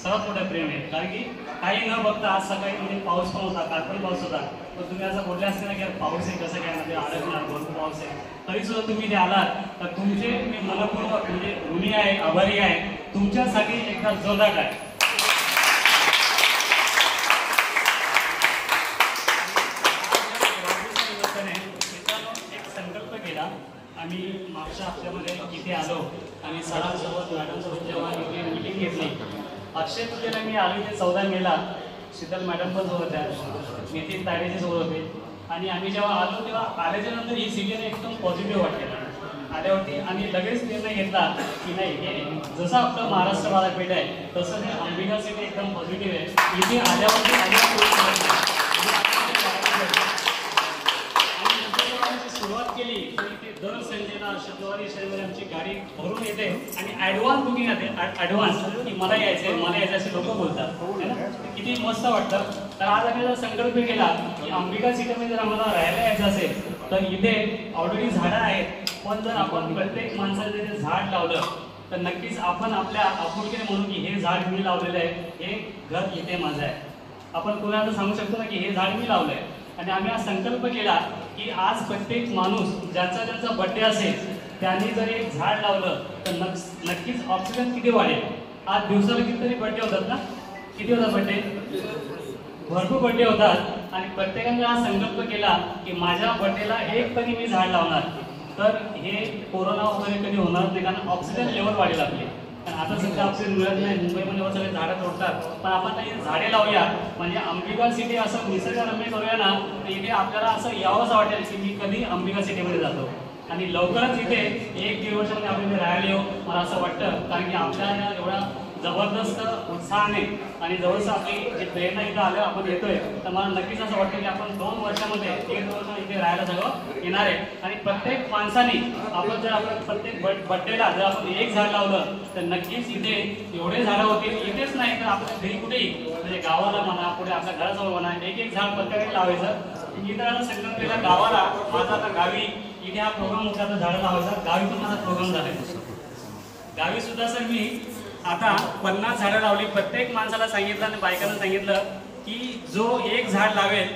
सर्वात मोठं प्रेम आहे. कारण की काही न बघता आज सकाळी म्हणजे पाऊस पण होता, काल पण पाऊस होता, पण तुम्ही असं बोलले असते ना की पाऊस आहे कसं काय म्हणजे अडकणार भरपूर पाऊस आहे, तरी सुद्धा तुम्ही इथे आलात तर तुमचे मी मनपूर्वक म्हणजे ऋणी आहे, आभारी आहे. तुमच्यासाठी एकदा जोरदार आहे. आम्ही मागच्या हप्त्यामध्ये इथे आलो आणि सरांसोबत मॅडमसोबत जेव्हा इथे मीटिंग घेतली, अक्षय तृतीयेला मी आलो इथे 14 मेला. शीतल मॅडम पण सोबत होत्या, नितीन तायडेचे सोबत होते. आणि आम्ही जेव्हा आलो तेव्हा आल्याच्या नंतर ही सिटीने एकदम पॉझिटिव्ह वाटले. आल्यावरती आम्ही लगेच निर्णय घेतला की नाही, हे जसं आपलं महाराष्ट्र बाजारपेठ आहे तसं हे अंबिका सिटी एकदम पॉझिटिव्ह आहे. इथे आल्यावरती सुरुवात केली तर इथे दर संडेला शुक्रवारी शनिवारी आमची गाडी भरून येते आणि ॲडव्हान्स बुकिंग येते. ॲडव्हान्स की मला यायचं असे लोक बोलतात है ना. किती मस्त वाटतं. तर आज आम्ही जर संकल्प केला की अंबिका सिटीमध्ये जर आम्हाला राहायला यायचं असेल तर इथे ऑलरेडी झाडं आहेत, पण जर आपण प्रत्येक माणसाने तिथे झाड लावलं तर नक्कीच आपण आपल्या आपुलकीने म्हणू की हे झाड मी लावलेलं आहे, हे घर इथे माझं आहे. आपण कोणाला सांगू शकतो ना की हे झाड मी लावलं आहे. आणि आम्ही हा संकल्प केला की आज प्रत्येक माणूस ज्याचा बड्डे असेल त्यांनी जर एक झाड लावलं तर नक्कीच ऑक्सिजन किती वाढेल. आज दिवसाला कितीतरी बड्डे होतात ना, किती होतात बड्डे? भरपूर बड्डे होतात. आणि प्रत्येकाने हा संकल्प केला की माझ्या बड्डेला एक तरी मी झाड लावणार, तर हे कोरोना वगैरे कधी होणार नाही, कारण ऑक्सिजन लेवल वाढेल आपली. कारण आता सध्या ऑक्सिजन मिळत नाही, मुंबईमध्ये सगळे झाडं तोडतात, पण आपण काही झाडे लावूया म्हणजे अंबिका सिटी असं निसर्गरम्य करूया ना, तर इथे आपल्याला असं यावंसं वाटेल की मी कधी अंबिका सिटीमध्ये जातो. आणि लवकरच इथे 1-1.5 वर्षामध्ये आपण इथे राहायला येऊ मला असं वाटतं. कारण की आपल्या एवढा जबरदस्त उत्साहाने आणि जवळचं आपली जी प्रेरणा इथं आलं आपण येतोय, तर मला नक्कीच असं वाटतं की आपण 2 वर्षामध्ये 1 वर्ष इथे राहायला सगळं येणार आहे. आणि प्रत्येक माणसाने आपण जर आपल्या प्रत्येक बड्डेला जर आपण एक झाड लावलं तर नक्कीच इथे एवढे झाडं होतील. इथेच नाही तर आपल्या घरी कुठेही म्हणजे गावाला म्हणा, पुढे आपल्या घराजवळ म्हणा, एक झाड प्रत्येकाने लावायचं. इतर संकल्प केला गावाला, माझा आता गावी इथे हा प्रोग्राम होता, तर झाडं लावायचा. गावी पण माझा प्रोग्राम झाला. गावी सुद्धा सर मी आता 50 झाडं लावली. प्रत्येक माणसाला सांगितलं आणि बायकांना सांगितलं की जो एक झाड लावेल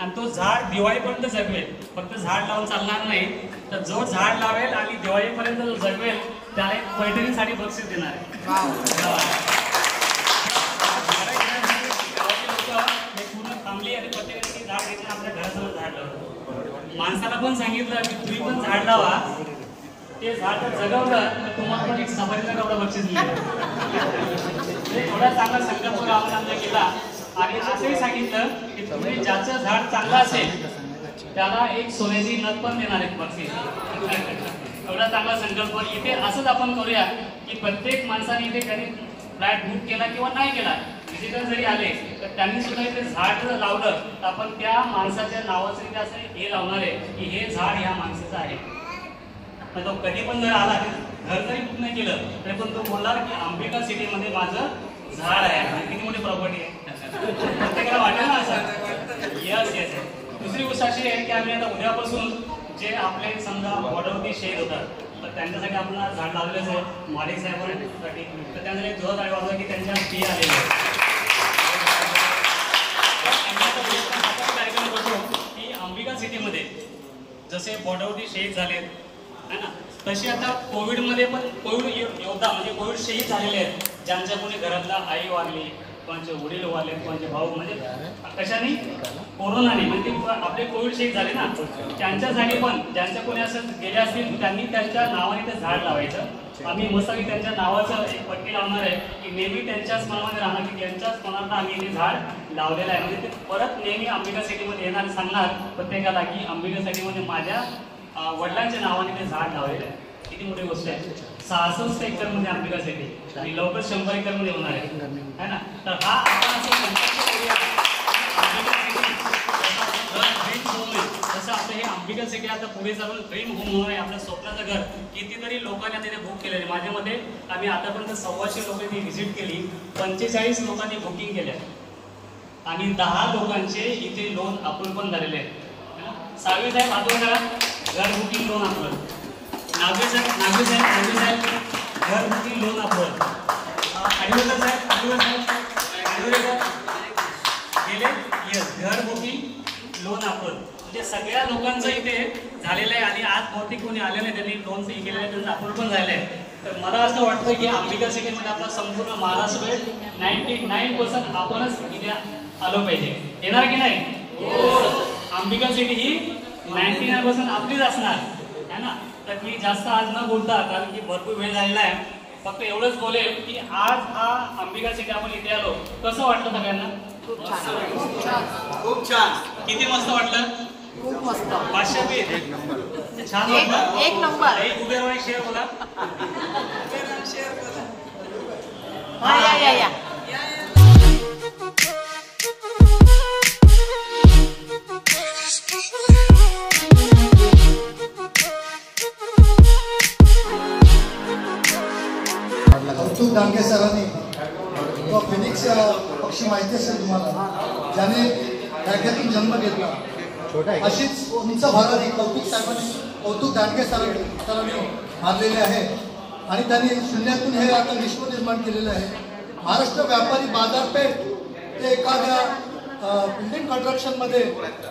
आणि तो झाड दिवाळीपर्यंत जगवेल, फक्त झाड लावून चालणार नाही, तर जो झाड लावेल आणि दिवाळीपर्यंत जो जगवेल त्याला एक पैठणीसाठी बक्षीस देणार आहे. हे पूर्ण थांबली आणि प्रत्येकाने झाड घेतलं, आपल्या घरासमोर झाड लावलं. माणसाला पण सांगितलं की तुम्ही पण झाड लावा, ते झाड जर जगवलं तर तुम्हाला पण एक सफारीचा कपडा बक्षीस मिळेल. एवढा चांगला संकल्प गावाला केला. आणि असंही सांगितलं की तुम्ही ज्याचं झाड चांगलं असेल त्याला एक सोन्याची नथ पण देणार आहे बक्षीस. एवढा चांगला संकल्प. इथे असंच आपण करूया की प्रत्येक माणसाने इथे कधी फ्लॅट बुक केला किंवा नाही केला, व्हिजिटर जरी आले तर त्यांनी सुद्धा इथे झाड जर लावलं तर आपण त्या माणसाच्या नावाचं इथे असं हे लावणार आहे की हे झाड ह्या माणसाचं आहे. तो कधी पण जर आला, घर जरी बुक नाही केलं तरी पण तो बोलणार की अंबिका सिटीमध्ये माझं झाड आहे. किती मोठी प्रॉपर्टी आहे, प्रत्येकाला वाटेल ना असं. Yes yes. दुसरी गोष्ट अशी आहे की आम्ही आता उद्यापासून जे आपले समजा बॉर्डरवरती शेत होतात तर त्यांच्यासाठी आपण झाड लावलेलंच आहे माडिक साहेबांसाठी. तर त्यांच्यासाठी जोरात आहे वाजवा की त्यांच्या फी आलेली आहे. कार्यक्रम करतो की अंबिका सिटीमध्ये जसे बॉर्डरवरती शेत झालेत है ना, तशी आता कोविडमध्ये पण कोविड योद्धा म्हणजे कोविड शहीद झालेले आहेत, ज्यांच्या कोणी घरातला आई वारली, कोणाचे वडील वारले, कोणाचे भाऊ, म्हणजे कशाने कोरोनाने म्हणजे आपले कोविड शहीद झाले ना, त्यांच्यासाठी पण ज्यांच्या कोणी असं गेले असतील त्यांनी त्यांच्या नावाने ते झाड लावायचं. आम्ही मस्तपैकी त्यांच्या नावाचं एक पट्टी लावणार आहे की नेहमी त्यांच्याच मनामध्ये राहणार की त्यांच्याच मनात आम्ही इथे झाड लावलेलं आहे. म्हणजे ते परत नेहमी अंबिका सिटीमध्ये येणार आणि सांगणार प्रत्येकाला की अंबिका सिटीमध्ये माझ्या वडिलांच्या नावाने ते झाड लावलेलं आहे. किती मोठी गोष्ट आहे. 66 एकरमध्ये अंबिका सिटी आणि लवकर 100 एकरमध्ये होणार आहे ना. तर हा आपण असं संकल्प करूया अंबिका सिटी ड्रीम होम आहे तसं आपलं हे अंबिका सिटी आता पुढे चालून ड्रीम होम होणार आहे. आपलं स्वप्नाचं घर. कितीतरी लोकांनी तिथे बुक केलेलं आहे. माझ्यामध्ये आम्ही आतापर्यंत 125 लोक ती व्हिजिट केली. 45 लोकांनी बुकिंग केल्या आणि 10 लोकांचे इथे लोन अप्रूव्ह पण झालेले आहेत. साहेब आठवण करा घर बुकिंग लोन अप्रूव्ह. नागवे साहेब घर बुकिंग लोन अप्रूव्ह. ॲडव्होकेट साहेब गेले घर बुकिंग लोन अप्रूव्ह. म्हणजे सगळ्या लोकांचं इथे झालेलं आहे आणि आज बहुतेक कोणी आले नाही त्यांनी लोन फी केलेलं आहे त्यांचं अप्रूव्ह पण झालेलं आहे. तर मला असं वाटतं की अंबिका सिटीमध्ये आपला संपूर्ण महाराष्ट्र 99% आपणच इथे आलो पाहिजे. येणार की नाही? अंबिका सिटी ही 99% आपलीच असणार है ना. तर मी जास्त आज न बोलता कारण की भरपूर वेळ झालेला आहे. फक्त एवढंच बोलेल की आज हा अंबिका सिटी आपण इथे आलो कसं वाटलं सगळ्यांना? खूप छान. किती मस्त वाटलं? खूप मस्त. 500 छान वाटलं. एक नंबर. उबेर वर शेअर बोला. या कौतुक डांगे सरांनी तो फिनिक्स पक्षी माहिती असेल तुम्हाला ज्याने ढाक्यातून जन्म घेतला. अशीच उंच भरारी कौतुक डांगे सरांनी मारलेले आहे आणि त्यांनी शून्यातून हे आता विश्व निर्माण केलेलं आहे. महाराष्ट्र व्यापारी बाजारपेठ ते एखाद्या बिल्डिंग कन्स्ट्रक्शनमध्ये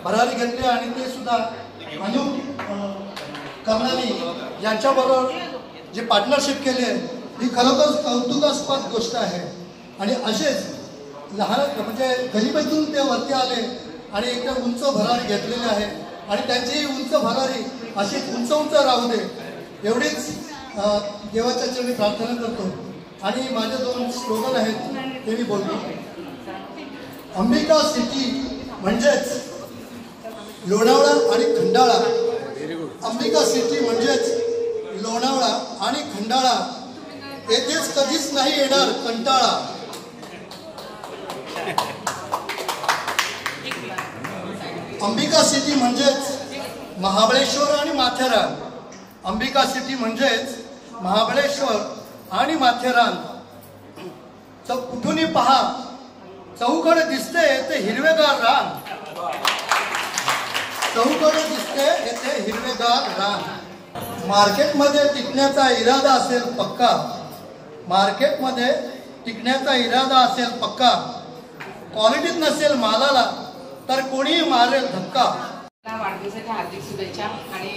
भरारी घेतली आणि ते सुद्धा अनुप कर्णानी यांच्याबरोबर जे पार्टनरशिप केली आहे ही खरोखर कौतुकास्पद गोष्ट आहे. आणि असेच लहान म्हणजे गरिबीतून ते वरती आले आणि एकदम उंच भरारी घेतलेली आहे आणि त्यांची उंच भरारी अशीच उंच राहू दे एवढीच देवाच्या चरणी प्रार्थना करतो. आणि माझे 2 स्लोगन आहेत ते मी बोलतो. अंबिका सिटी म्हणजेच लोणावळा आणि खंडाळा. अंबिका सिटी म्हणजेच लोणावळा आणि खंडाळा. येथेच कधीच नाही येणार कंटाळा. अंबिका सिटी म्हणजेच महाबळेश्वर आणि माथेरान. अंबिका सिटी म्हणजेच महाबळेश्वर आणि माथेरान. कुठूनही पहा चौकडे दिसते येथे हिरवेगार रान. चौकडे दिसते येथे हिरवेगार रान. मार्केटमध्ये टिकण्याचा इरादा असेल पक्का. मार्केटमध्ये टिकण्याचा इरादा असेल पक्का. क्वालिटीत नसेल मालाला तर कोणीही मारेल धक्का. वाढदिवसाच्या हार्दिक शुभेच्छा. आणि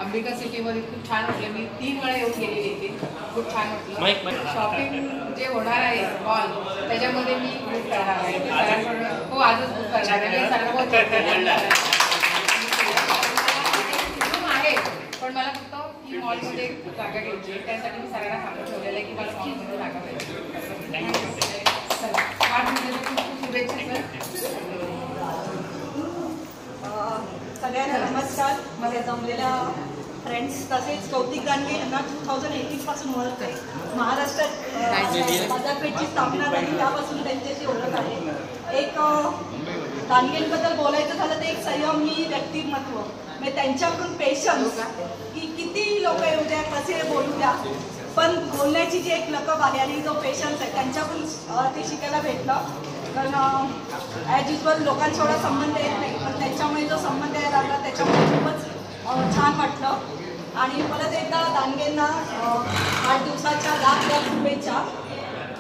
अंबिका सिटीमध्ये खूप छान वाटलं. मी 3 वेळा येऊन गेलेली इथे. खूप छान वाटलं. शॉपिंग जे होणार आहे मॉल त्याच्यामध्ये मी बुक करणार आहे. हो आजच बुक करणार आहे. आहे पण मला फक्त ही मॉलमध्ये जागा घ्यायची आहे. त्यासाठी मी सगळ्यांना सांगून ठेवलेलं आहे की मला मॉलमध्ये जागा पाहिजे. शुभेच्छा सर. सगळ्यांना नमस्कार. मला जमलेल्या फ्रेंड्स तसेच कौतिक दांडगे यांना 2018 पासून ओळख आहे. महाराष्ट्रात बाजारपेठची स्थापना झाली त्यापासून त्यांच्याशी ओळख आहे. एक दांडगेंबद्दल बोलायचं झालं तर एक संयमी व्यक्तिमत्व म्हणजे त्यांच्याकडून पेशन्स की किती लोक येऊ द्या कसे बोलू द्या पण बोलण्याची जी एक लकब आहे आणि जो पेशन्स आहे त्यांच्याकडून ते शिकायला भेटलं. कारण ॲज युजल लोकांशी संबंध येत नाही पण त्याच्यामुळे जो संबंध यायला लागला त्याच्यामुळे खूपच छान वाटलं. आणि परत एकदा दांडगेंना 8 दिवसाच्या लाख शुभेच्छा.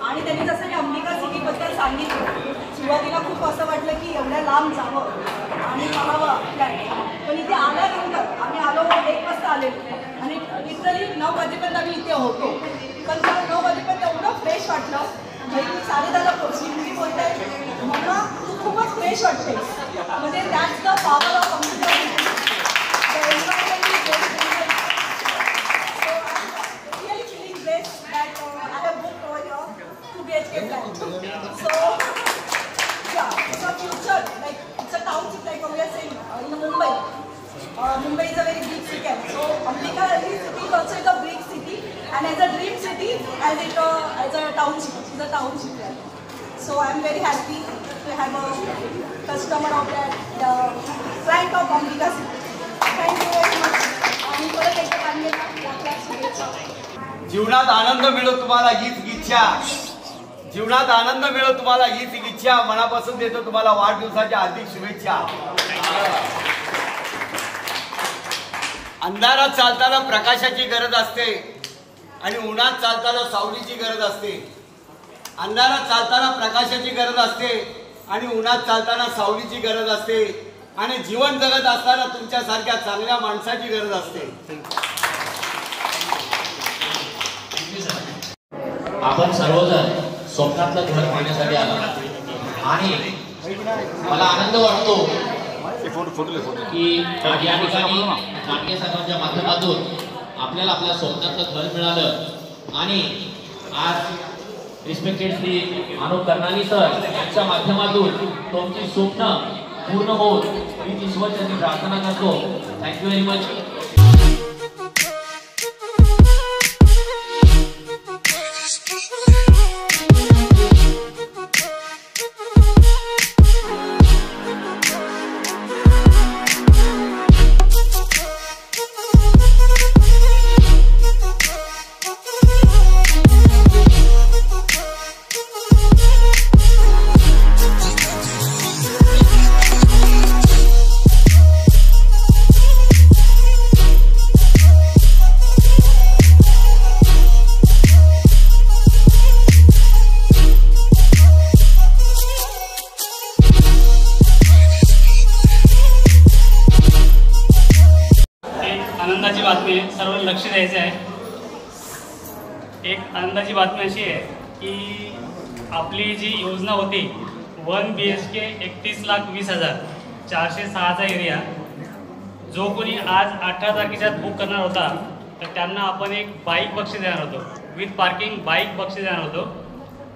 आणि त्यांनी जसं की अंबिका सिटीबद्दल सांगितलं सुरुवातीला खूप असं वाटलं की एवढ्या लांब जावं आणि पाहावं आपल्याला. पण इथे आल्यानंतर आम्ही आलो 1 वाजता आलेलो आणि लिटरली 9 वाजेपर्यंत आम्ही इथे होतो. पण मला 9 वाजेपर्यंत एवढं फ्रेश वाटलं. मी 10:30ला पोहोचली. मी बोलते मला खूपच फ्रेश वाटते. म्हणजे that's the power of Ambika. township, the township there. So I am very happy to have a customer of that flight of Ambika City. Thank you very much. आणि परत एकदा काढलेला शुभेच्छा. जीवनात आनंद मिळो तुम्हाला हीच इच्छा, जीवनात आनंद मिळो तुम्हाला हीच इच्छा. मनापासून देतो तुम्हाला वाढदिवसाच्या हार्दिक शुभेच्छा. अंधारात चालताना प्रकाशाची गरज असते आणि उन्हात चालताना सावलीची गरज असते. अंधारात चालताना प्रकाशाची गरज असते आणि उन्हात चालताना सावलीची गरज असते आणि जीवन जगत असताना तुमच्यासारख्या चांगल्या माणसाची गरज असते. आपण सर्वजण स्वप्नातलं घर पाहण्यासाठी आलो आणि मला आनंद वाटतो की या ठिकाणी नाट्य संघाच्या माध्यमातून आपल्याला आपल्या स्वप्नातलं घर मिळालं आणि आज रिस्पेक्टेड श्री अनुप कर्णानी सर यांच्या माध्यमातून तुमची स्वप्न पूर्ण होत मी ईश्वरचरणी प्रार्थना करतो. Thank you very much. आनंदाची बातमी सर्व लक्ष द्यायचं आहे. एक आनंदाची बातमी अशी आहे की आपली जी योजना होती 1 BHK 31,20,000 406चा एरिया, जो कोणी आज 18 तारखेच्यात बुक करणार होता तर त्यांना आपण एक बाईक बक्षीस देणार होतो, विथ पार्किंग बाईक बक्षीस देणार होतो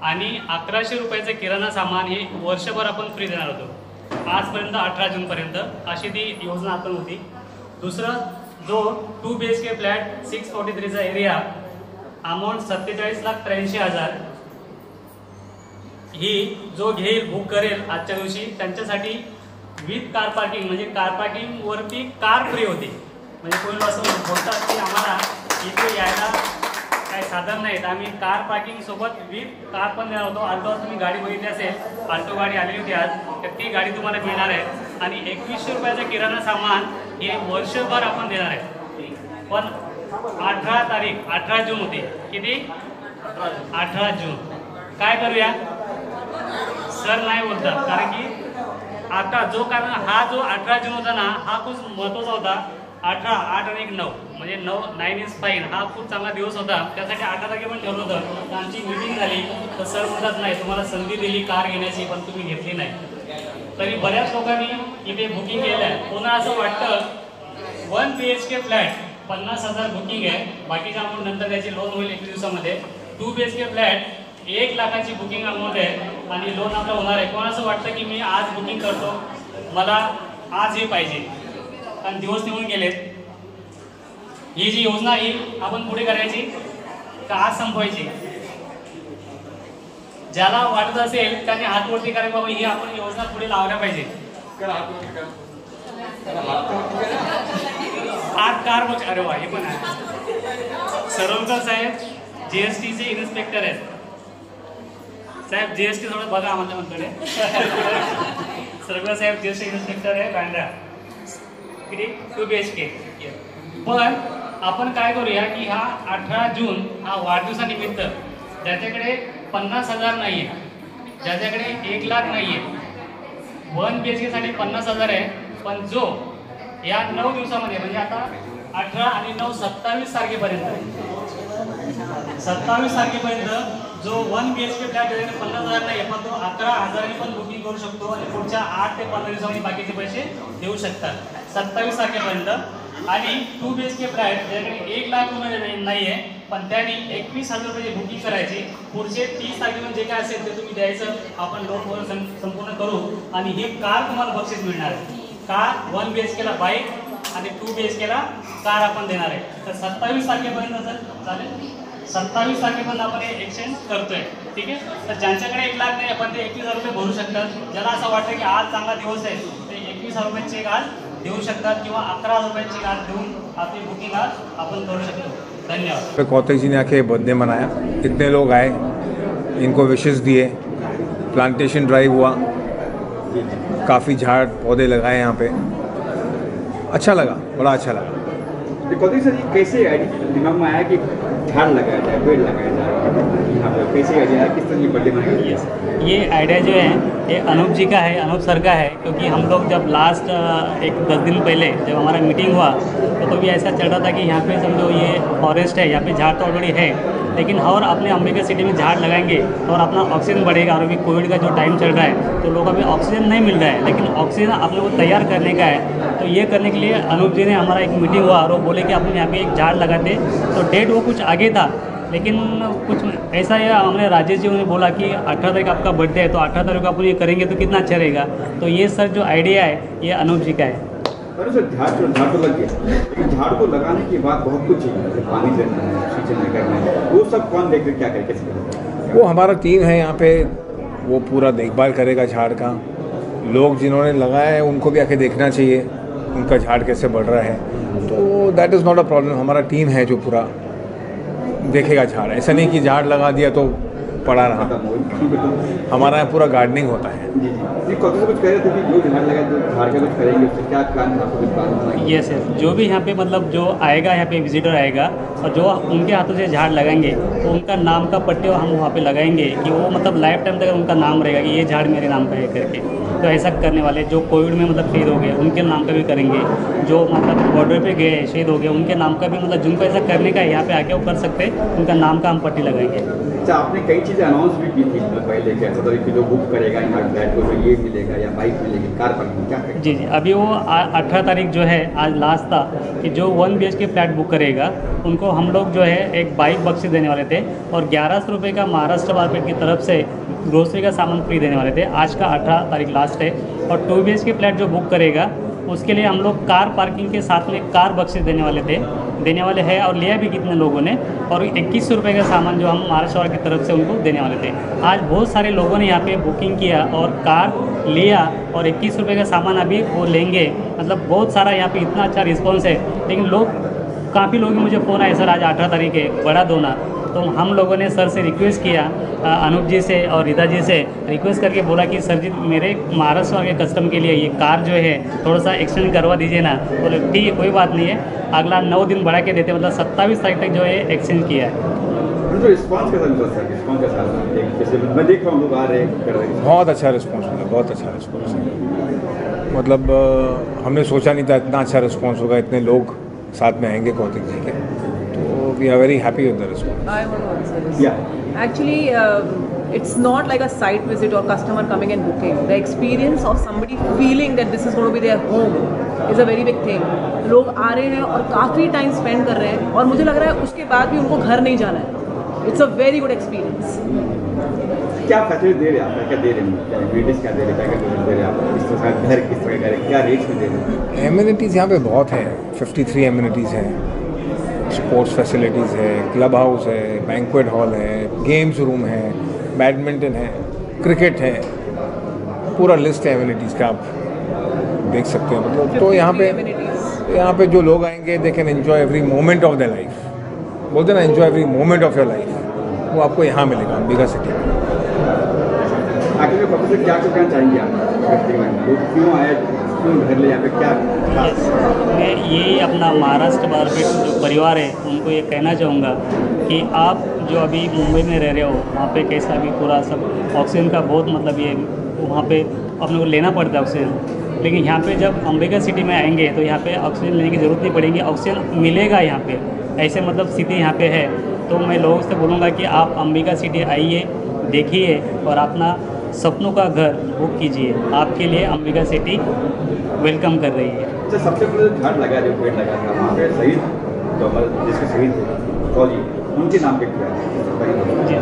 आणि 1100 रुपयाचं किराणा सामान हे वर्षभर आपण फ्री देणार होतो आजपर्यंत 18 जूनपर्यंत. अशी ती योजना आपण होती. दुसरं, जो 2 BHK फ्लॅट 643चा एरिया, अमाऊंट 47,83,000 ही जो घेईल बुक करेल आजच्या दिवशी त्यांच्यासाठी विथ कार पार्किंग, म्हणजे कार पार्किंग वरती कार फ्री होती. म्हणजे कोणी असं बोलतात की आम्हाला इथे यायला काही साधन नाहीत, आम्ही कार पार्किंग सोबत विथ कार पण देणार होतो. अल्टो तुम्ही गाडी बघितली असेल, अल्टो गाडी आलेली होती आज, तर ती गाडी तुम्हाला मिळणार आहे. आणि 2100 रुपयाचं किराणा सामान हे वर्षभर आपण देणार आहे. पण 18 तारीख 18 जून होती. किती? 18 जून. काय करूया सर नाही बोलतात, कारण की आता जो कारण हा जो 18 जून होता ना हा खूप महत्त्वाचा होता. 18, 8 आणि 1 9 म्हणजे 9 इज फाईन, हा खूप चांगला दिवस होता. त्यासाठी 18 तारखे पण ठरवलं होतं. तर आमची मीटिंग झाली तर सर म्हणतात नाही तुम्हाला संधी दिली कार घेण्याची पण तुम्ही घेतली नाही. तरी बऱ्याच लोकांनी इथे बुकिंग केलं आहे. पुन्हा असं वाटतं 1 BHK फ्लॅट 50,000 बुकिंग आहे, बाकीच्या अमाऊंट नंतर त्याची लोन होईल 1 दिवसामध्ये. 2 BHK फ्लॅट 1 लाखाची बुकिंग अमाऊंट आहे आणि लोन आपलं होणार आहे. कोण असं वाटतं की मी आज बुकिंग करतो, मला आज हे पाहिजे, कारण दिवस निघून गेलेत. ही जी योजना ही आपण पुढे करायची का आज संपवायची? ज्याला वाटत असेल त्याने हातवरती करायला बाबा ही आपण योजना पुढे लावल्या पाहिजे. आज कार बघ, अरे वा, हे पण आहे. सरवणकर साहेब GSTचे इन्स्पेक्टर आहेत. साहेब GST थोडं बघा आम्हाला म्हणतोय. सरवणकर साहेब GST इन्स्पेक्टर आहे बँड्रा. किती? 2 BHK. पण आपण काय करूया की हा 18 जून हा वाढदिवसानिमित्त ज्याच्याकडे 50,000 नाही आहे, ज्याच्याकडे 1 लाख नाही आहे, 1 BHK साठी 50,000 आहे. पण जो या 9 दिवसामध्ये म्हणजे आता 18 आणि 9 27 तारखेपर्यंत 27 तारखेपर्यंत जो 1 BHK फ्लॅट ज्याच्याकडे 50,000 नाही आहे पण तो 11,000 पण बुकिंग करू शकतो आणि पुढच्या 8 ते 15 दिवसांनी बाकीचे पैसे देऊ शकतात 27 तारखेपर्यंत. आणि 2 BHK फ्लॅट ज्याच्याकडे 1 लाख नाही आहे पण त्यांनी 21,000 रुपयाची बुकिंग करायची. पुढचे 30 तारखेपर्यंत जे काय असेल ते तुम्ही द्यायचं, आपण लोन वगैरे संपूर्ण करू आणि हे कार तुम्हाला बक्षीस मिळणार आहे. कार 1 BHK ला बाईक आणि 2 BHK ला कार आपण देणार आहे. तर 27 तारखेपर्यंत जर चालेल 27 तारखेपर्यंत आपण हे एक्सचेंज करतोय. ठीक आहे. तर ज्यांच्याकडे 1 लाख नाही आपण ते 21,000 रुपये भरू शकतात. ज्याला असं वाटतं की आज चांगला दिवस आहे ते 21,000 रुपये चेक आज देऊ शकतात किंवा 11,000 रुपये चेक आज देऊन आपली बुकिंग आज आपण करू शकतो. धन्यवाद. कौतिक जी ने आके बर्थडे मनाया, इतने लोग आए, इनको विशेस दिए, प्लांटेशन ड्राइव हुआ, काफ़ी झाड़ पौधे लगाए यहाँ पे, अच्छा लगा, बड़ा अच्छा लगा. कौतिक सर ये कैसे दिमाग में आया कि झाड़ लगाया जाए, पेड़ लगाया जाए यहाँ पे, कैसे आइडिया, किस तरह की बर्थडे मनाई? ये आइडिया जो है ये अनूप जी का है, अनूप सर का है. क्योंकि हम लोग जब लास्ट 10 दिन पहले जब हमारा मीटिंग हुआ तो भी ऐसा चल रहा था कि यहाँ पे समझो ये फॉरेस्ट है, यहाँ पे झाड़ तो ऑलरेडी है, लेकिन और अपने अंबिका सिटी में झाड़ लगाएंगे और अपना ऑक्सीजन बढ़ेगा. और अभी कोविड का जो टाइम चल रहा है तो लोग अभी ऑक्सीजन नहीं मिल रहा है, लेकिन ऑक्सीजन अपने को तैयार करने का है. तो ये करने के लिए अनूप जी ने हमारा एक मीटिंग हुआ और वो बोले कि अपन यहाँ पे एक झाड़ लगाते. तो डेट वो कुछ आगे था, लेकिन कुछ ऐसा है हमने राजेश जी ने बोला कि 18 तारीख आपका बर्थडे है तो 18 तारीख को अपन ये करेंगे तो कितना अच्छा रहेगा. तो ये सर जो आइडिया है ये अनूप जी का है. अरे सर झाड़ तो लग गया, लेकिन झाड़ को लगाने के बाद बहुत कुछ चाहिए, पानी देना है, सिंचाई करना है, वो सब कौन देख क्या करे, कैसे करें? वो हमारा टीम है यहाँ पे, वो पूरा देखभाल करेगा झाड़ का. लोग जिन्होंने लगाया है उनको भी आके देखना चाहिए उनका झाड़ कैसे बढ़ रहा है. तो that is not a problem. हमारा टीम है जो पूरा देखेगा झाड़. ऐसा नहीं कि झाड़ लगा दिया तो पड़ा रहा. हमारा यहाँ पूरा गार्डनिंग होता है. जी कुछ कह रहे थे कि जो झाड़ लगा जो झाड़ का कुछ करेंगे उससे क्या प्लान आपको कुछ प्लान? यस सर, जो भी यहाँ पे मतलब जो आएगा यहाँ पे विजिटर आएगा और जो उनके हाथों से झाड़ लगाएंगे तो उनका नाम का पट्टे हम वहाँ पे लगाएंगे कि वो मतलब लाइफ टाइम तक उनका नाम रहेगा कि ये झाड़ मेरे नाम का है करके. तो ऐसा करने वाले जो कोविड में मतलब शहीद हो गए उनके नाम का भी करेंगे, जो मतलब बॉर्डर पे गए शहीद हो गए उनके नाम का भी मतलब जिनको ऐसा करने का है यहाँ पे आके वो कर सकते हैं, उनका नाम का हम पट्टी लगाएंगे. अच्छा, आपने कई चीज़ें अनाउंस भी की थी पहले कि ऐसा कि जो बुक करेगा यहाँ फ्लैट को ये मिलेगा या बाइक मिलेगी, कार पार्किंग क्या करेगा? जी अभी वो 18 तारीख जो है आज लास्ट था कि जो 1 BHK फ्लैट बुक करेगा उनको हम लोग जो है एक बाइक बख्शी देने वाले थे और 1100 रुपये का महाराष्ट्र मार्केट की तरफ से ग्रोसरी का सामान फ्री देने वाले थे. आज का 18 तारीख लास्ट है. और 2 BHK फ्लैट जो बुक करेगा उसके लिए हम लोग कार पार्किंग के साथ में कार बख्शी देने वाले हैं और लिया भी कितने लोगों ने. और 2100 रुपये का सामान जो हम महाराष्ट्र की तरफ से उनको देने वाले थे. आज बहुत सारे लोगों ने यहाँ पे बुकिंग किया और कार लिया और 21 रुपये का सामान अभी वो लेंगे. मतलब बहुत सारा यहाँ पे इतना अच्छा रिस्पॉन्स है. लेकिन काफ़ी लोग मुझे फ़ोन आया सर आज 18 तारीख है बड़ा दोना. तो हम लोगों ने सर से रिक्वेस्ट किया, अनूप जी से और रीता जी से रिक्वेस्ट करके बोला कि सर जी मेरे महाराष्ट्र के कस्टम के लिए ये कार जो है थोड़ा सा एक्सटेंड करवा दीजिए ना. बोले ठीक है कोई बात नहीं है, अगला 9 दिन बढ़ा के देते, मतलब 27 तारीख तक जो है एक्सटेंड किया है. तो रिस्पॉन्स कैसा मिला सर? रिस्पॉन्स कैसा? मैं देख रहा हूँ लोग आ रहे हैं कर रहे हैं. बहुत अच्छा रिस्पॉन्स मिला, बहुत अच्छा रिस्पॉन्स है. मतलब हमने सोचा नहीं था इतना अच्छा रिस्पॉन्स होगा, इतने लोग साथ में आएंगे कौतिक जी के. तो वी आर वेरी हैप्पी विद the response. I want to answer this. Actually, it's not like a site visit or customer coming and booking. The experience of somebody feeling that this is going to be their home is a very big thing. लोग आ रहे हैं और काफ़ी टाइम स्पेंड कर रहे हैं और मुझे लग रहा है उसके बाद भी उनको घर नहीं जाना है. It's a very good experience. क्या फैसिलिटी दे रहे हैं आप? क्या दे रहे हैं? एमिनिटीज़ क्या दे रहे हैं? क्या दे रहे हैं आप? किस तरह का घर किस तरह का क्या रेट में दे रहे हैं? एमिनिटीज़ यहाँ पे बहुत है. 53 एमिनिटीज़ हैं. स्पोर्ट्स फैसिलिटीज़ है, क्लब हाउस है, बैंक्वेट हॉल है, गेम्स रूम है, बैडमिंटन है, क्रिकेट है, पूरा लिस्ट है एमिनिटीज़ का, आप देख सकते हैं. मतलब तो यहाँ पे जो लोग आएंगे they can enjoy every moment of the life. बोलते हैं ना enjoy every moment of your life, वो आपको यहाँ मिलेगा अंबिका सिटी में. आखिर में से क्या कहना चाहेंगे आप? लोग क्यों आए, क्यों घर ले, यहाँ पे क्या? मैं यही अपना महाराष्ट्र मार्केट जो परिवार है उनको ये कहना चाहूँगा कि आप जो अभी मुंबई में रह रहे हो वहाँ पे कैसा भी पूरा सब ऑक्सीजन का बहुत मतलब ये वहाँ पे अपने को लेना पड़ता है ऑक्सीजन. लेकिन यहाँ पे जब अंबिका सिटी में आएंगे तो यहाँ पे ऑक्सीजन लेने की ज़रूरत नहीं पड़ेगी, ऑक्सीजन मिलेगा यहाँ पे. ऐसे मतलब स्थिति यहाँ पे है. तो मैं लोगों से बोलूँगा कि आप अंबिका सिटी आइए, देखिए और अपना सपनों का घर बुक कीजिए. आपके लिए अंबिका सिटी वेलकम कर रही है. अच्छा, सबसे पहले झाड़ लगा जो पेड़ लगा था वहाँ पे शहीद जो हमारे जिसके शहीद थे फौजी, उनके नाम पे किया जी.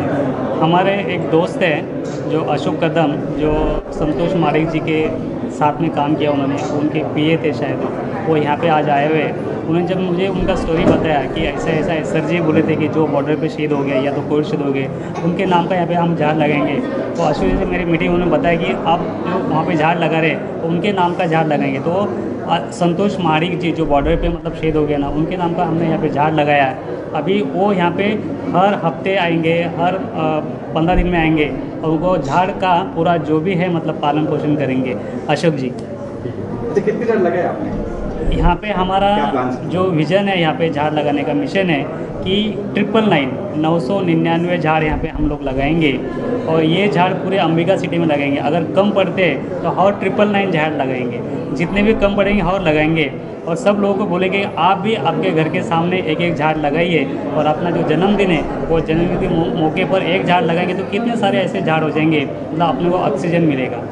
हमारे एक दोस्त है जो अशोक कदम, जो संतोष मारिक जी के साथ में काम किया उन्होंने, उनके PA थे शायद, वो यहाँ पे आज आए हुए उन्होंने जब मुझे उनका स्टोरी बताया कि ऐसा ऐसा है, सर जी बोले थे कि जो बॉर्डर पे शहीद हो गया या तो कोई शहीद हो गए उनके नाम का यहाँ पे हम झाड़ लगाएंगे। तो अशोक जी से मेरी मीटिंग उन्होंने बताया कि आप जो वहाँ पे झाड़ लगा रहे तो उनके नाम का झाड़ लगाएंगे। तो संतोष माड़िक जी जो बॉर्डर पे मतलब शहीद हो गया ना, उनके नाम का हमने यहाँ पे झाड़ लगाया है। अभी वो यहाँ पे हर हफ्ते आएंगे, हर 15 दिन में आएंगे और उनको झाड़ का पूरा जो भी है मतलब पालन पोषण करेंगे। अशोक जी कितने झाड़ लगाए आपने? यहाँ पे हमारा जो विजन है, यहाँ पे झाड़ लगाने का मिशन है कि 999 झाड़ यहाँ पे हम लोग लगाएंगे और ये झाड़ पूरे अंबिका सिटी में लगाएंगे। अगर कम पड़ते तो और 999 झाड़ लगाएंगे, जितने भी कम पड़ेंगे और लगाएंगे। और सब लोगों को बोलेंगे आप भी आपके घर के सामने एक एक झाड़ लगाइए और अपना जो जन्मदिन है वो जन्मदिन के मौके पर एक झाड़ लगाएंगे तो कितने सारे ऐसे झाड़ हो जाएंगे, मतलब अपने को ऑक्सीजन मिलेगा।